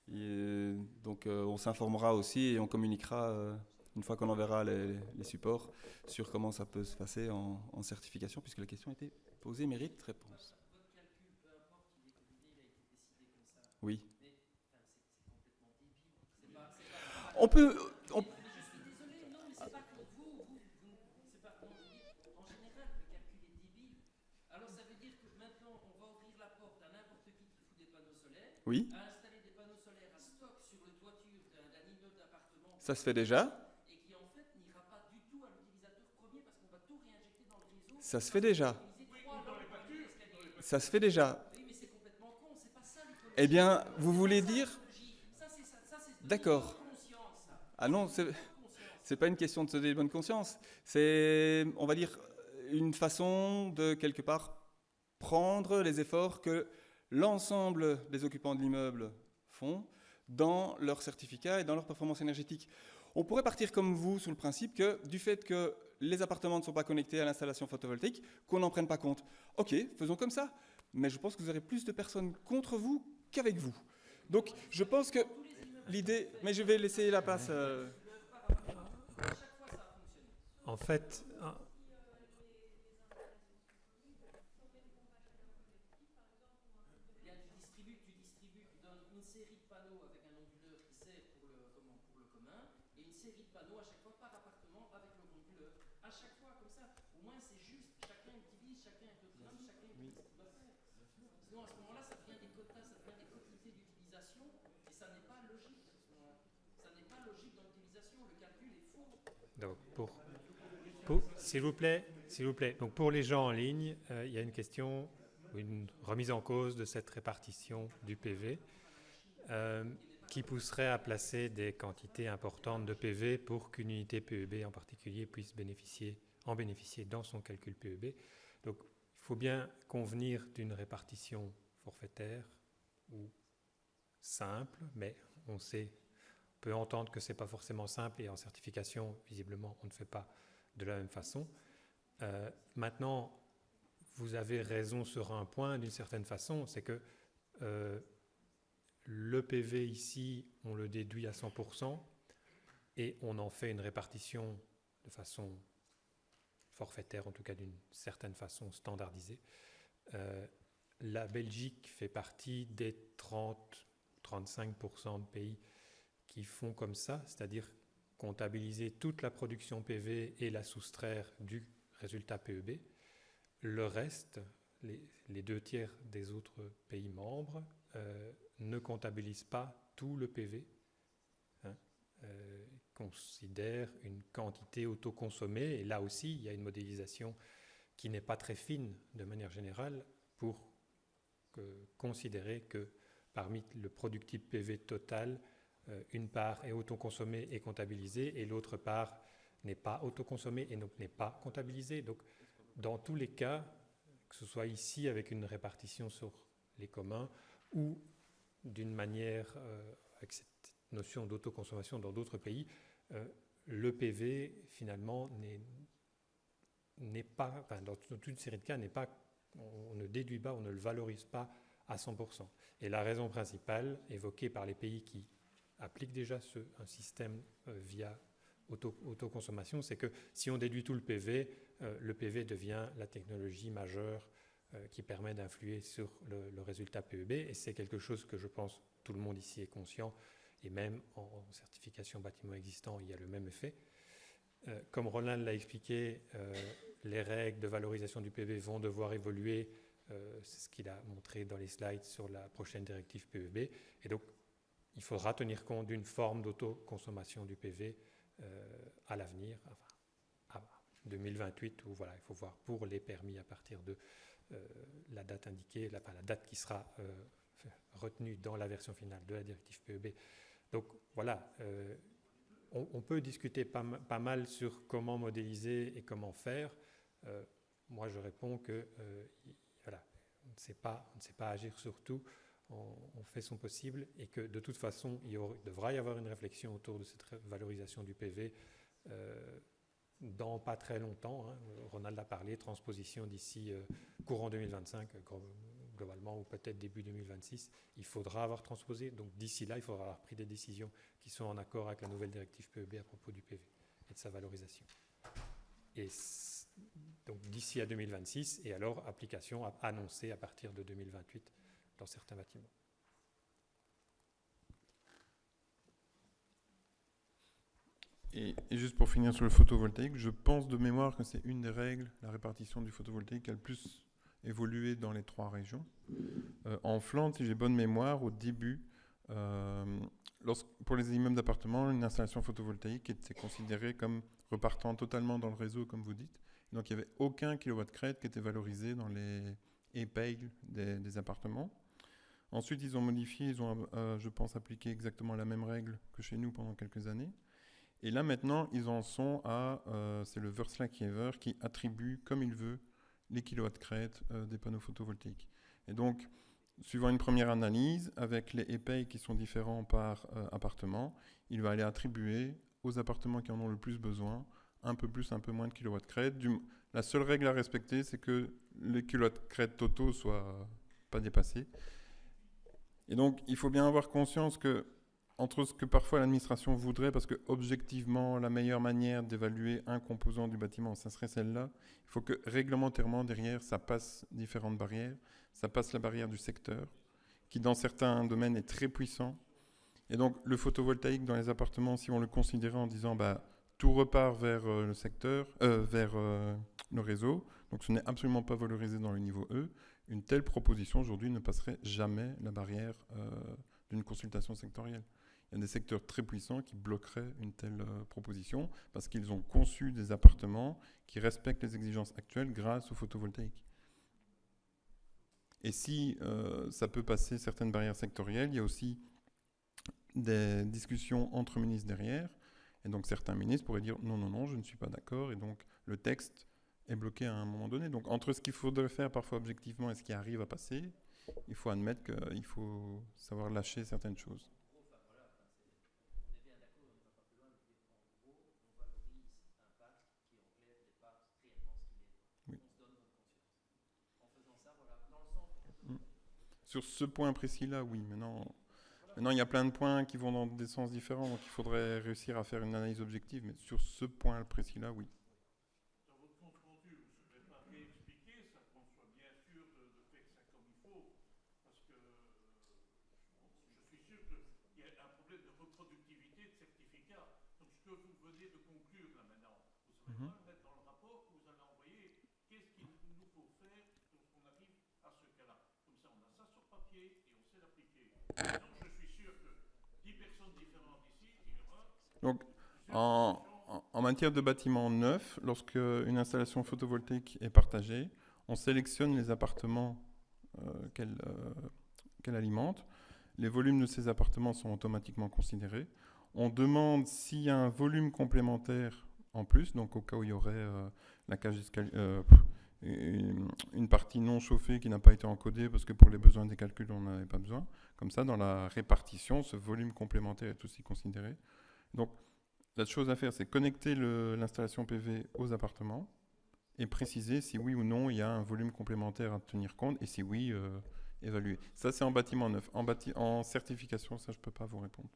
Et, donc on s'informera aussi et on communiquera une fois qu'on enverra les supports sur comment ça peut se passer en certification, puisque la question a été posée, mérite réponse. Votre calcul, peu importe qu'il ait été décidé comme ça. Oui. Mais c'est complètement débile. On peut... Je suis désolé, non, mais c'est pas pour vous. C'est pas pour vous. En général, le calcul est débile. Alors ça veut dire que maintenant, on va ouvrir la porte à n'importe qui fout des panneaux solaires. Oui. À installer des panneaux solaires à stock sur le toiture d'un immeuble d'appartement. Ça se fait déjà. Et qui en fait n'ira pas du tout à l'utilisateur premier parce qu'on va tout réinjecter dans le réseau. Ça se fait déjà. Ça se fait déjà. Oui, mais c'est complètement con, c'est pas ça l'écologie. Eh bien, vous voulez dire... D'accord. Ah non, c'est pas une question de se donner bonne conscience. C'est, on va dire, une façon de, quelque part, prendre les efforts que l'ensemble des occupants de l'immeuble font dans leur certificat et dans leur performance énergétique. On pourrait partir comme vous sur le principe que, du fait que les appartements ne sont pas connectés à l'installation photovoltaïque, qu'on n'en prenne pas compte. Ok, faisons comme ça. Mais je pense que vous aurez plus de personnes contre vous qu'avec vous. Donc, je pense que l'idée... Mais je vais laisser la place... En fait... Tu distribues, tu donnes une série de panneaux avec un onduleur qui sert pour le commun et une série de panneaux à chaque fois par appartement avec le onduleur. À chaque fois comme ça. Au moins c'est juste, chacun utilise, chacun est autonome, chacun utilise ce qu'il doit faire. Sinon à ce moment-là ça devient des quotas, ça devient des quotités d'utilisation et ça n'est pas logique à ce moment-là. Ça n'est pas logique dans le Donc, s'il vous plaît. Donc, pour les gens en ligne, il y a une question, une remise en cause de cette répartition du PV qui pousserait à placer des quantités importantes de PV pour qu'une unité PEB en particulier puisse en bénéficier dans son calcul PEB. Donc, il faut bien convenir d'une répartition forfaitaire ou simple, mais on peut entendre que ce n'est pas forcément simple et en certification, visiblement, on ne fait pas de la même façon. Maintenant, vous avez raison sur un point d'une certaine façon, c'est que le PV ici, on le déduit à 100% et on en fait une répartition de façon forfaitaire, en tout cas d'une certaine façon standardisée. La Belgique fait partie des 30-35% de pays qui font comme ça, c'est-à-dire comptabiliser toute la production PV et la soustraire du résultat PEB. Le reste, les 2/3 des autres pays membres, ne comptabilisent pas tout le PV, considèrent une quantité autoconsommée, et là aussi, il y a une modélisation qui n'est pas très fine de manière générale pour considérer que parmi le productif PV total, une part est autoconsommée et comptabilisée et l'autre part n'est pas autoconsommée et donc n'est pas comptabilisée. Donc, dans tous les cas, que ce soit ici avec une répartition sur les communs ou d'une manière avec cette notion d'autoconsommation dans d'autres pays, le PV finalement n'est pas, enfin, dans toute une série de cas, on ne déduit pas, on ne le valorise pas à 100%. Et la raison principale évoquée par les pays qui appliquent déjà un système via autoconsommation, c'est que si on déduit tout le PV devient la technologie majeure qui permet d'influer sur le résultat PEB, et c'est quelque chose que je pense tout le monde ici est conscient, et même en certification bâtiment existant, il y a le même effet. Comme Roland l'a expliqué, les règles de valorisation du PV vont devoir évoluer, c'est ce qu'il a montré dans les slides sur la prochaine directive PEB, et donc il faudra tenir compte d'une forme d'autoconsommation du PV à l'avenir, enfin, à 2028, où voilà, il faut voir pour les permis à partir de la date indiquée, la date qui sera retenue dans la version finale de la directive PEB. Donc voilà, on peut discuter pas mal sur comment modéliser et comment faire. Moi, je réponds que voilà, on ne sait pas agir sur tout. On fait son possible et que de toute façon, il devra y avoir une réflexion autour de cette valorisation du PV dans pas très longtemps. Ronald a parlé, transposition d'ici courant 2025, globalement, ou peut-être début 2026. Il faudra avoir transposé. Donc d'ici là, il faudra avoir pris des décisions qui sont en accord avec la nouvelle directive PEB à propos du PV et de sa valorisation. Et donc d'ici à 2026, et alors application annoncée à partir de 2028 dans certains bâtiments. Et juste pour finir sur le photovoltaïque, je pense de mémoire que c'est une des règles, la répartition du photovoltaïque, qui a le plus évolué dans les 3 régions. En Flandre, si j'ai bonne mémoire, au début, pour les immeubles d'appartements, une installation photovoltaïque était considérée comme repartant totalement dans le réseau, comme vous dites. Donc il n'y avait aucun kilowatt-crête qui était valorisé dans les EPEIG des appartements. Ensuite, ils ont modifié, ils ont, je pense, appliqué exactement la même règle que chez nous pendant quelques années. Et là, maintenant, ils en sont à, c'est le Verslaggever qui attribue, comme il veut, les kilowatts-crête des panneaux photovoltaïques. Et donc, suivant une première analyse, avec les EPEI qui sont différents par appartement, il va aller attribuer aux appartements qui en ont le plus besoin un peu plus, un peu moins de kilowatts-crête. La seule règle à respecter, c'est que les kilowatts-crête totaux ne soient pas dépassés. Et donc, il faut bien avoir conscience que, entre ce que parfois l'administration voudrait, parce que objectivement, la meilleure manière d'évaluer un composant du bâtiment, ça serait celle-là, il faut que réglementairement, derrière, ça passe différentes barrières. Ça passe la barrière du secteur, qui dans certains domaines est très puissant. Et donc, le photovoltaïque dans les appartements, si on le considérait en disant tout repart vers le secteur, vers le réseau, donc ce n'est absolument pas valorisé dans le niveau E, une telle proposition aujourd'hui ne passerait jamais la barrière d'une consultation sectorielle. Il y a des secteurs très puissants qui bloqueraient une telle proposition parce qu'ils ont conçu des appartements qui respectent les exigences actuelles grâce au photovoltaïque. Et si ça peut passer certaines barrières sectorielles, il y a aussi des discussions entre ministres derrière. Et donc certains ministres pourraient dire non, non, non, je ne suis pas d'accord. Et donc le texte est bloqué à un moment donné. Donc entre ce qu'il faudrait faire parfois objectivement et ce qui arrive à passer, il faut admettre qu'il faut savoir lâcher certaines choses. Sur ce point précis-là, oui. Maintenant, il y a plein de points qui vont dans des sens différents, donc il faudrait réussir à faire une analyse objective. Mais sur ce point précis-là, oui. Dans votre compte rendu, vous ne savez pas réexpliquer ça, qu'on soit bien sûr de faire ça comme il faut, parce que je suis sûr qu'il y a un problème de reproductivité de certificats. Donc ce que vous venez de conclure là maintenant, vous ne savez pas le mettre dans le rapport que vous allez envoyer. Qu'est-ce qu'il nous faut faire lorsqu'on arrive à ce cas-là? Comme ça, on a ça sur papier et on sait l'appliquer. Donc je suis sûr que 10 personnes différentes ici, il y aura... Donc, en matière de bâtiments neufs, lorsque une installation photovoltaïque est partagée, on sélectionne les appartements qu'elle alimente. Les volumes de ces appartements sont automatiquement considérés. On demande s'il y a un volume complémentaire en plus, donc au cas où il y aurait la cage d'escalier, une partie non chauffée qui n'a pas été encodée parce que pour les besoins des calculs, on n'en avait pas besoin. Comme ça, dans la répartition, ce volume complémentaire est aussi considéré. Donc, la chose à faire, c'est connecter l'installation PV aux appartements et préciser si oui ou non il y a un volume complémentaire à tenir compte et si oui, évaluer. Ça, c'est en bâtiment neuf. En certification, ça, je ne peux pas vous répondre.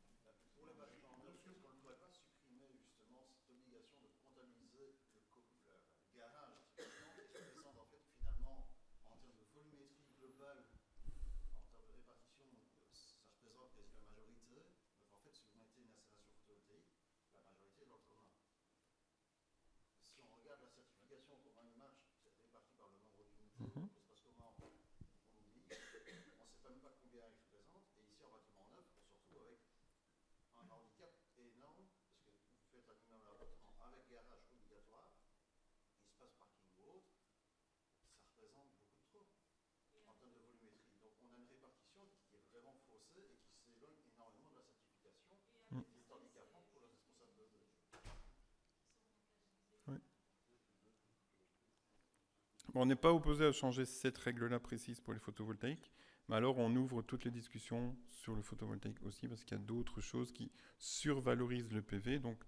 Bon, on n'est pas opposé à changer cette règle-là précise pour les photovoltaïques, mais alors on ouvre toutes les discussions sur le photovoltaïque aussi, parce qu'il y a d'autres choses qui survalorisent le PV. Donc,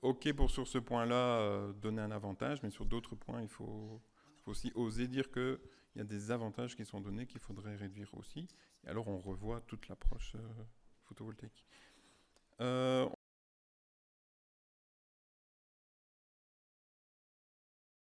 ok pour sur ce point-là donner un avantage, mais sur d'autres points, il faut aussi oser dire qu'il y a des avantages qui sont donnés qu'il faudrait réduire aussi. Et alors on revoit toute l'approche photovoltaïque.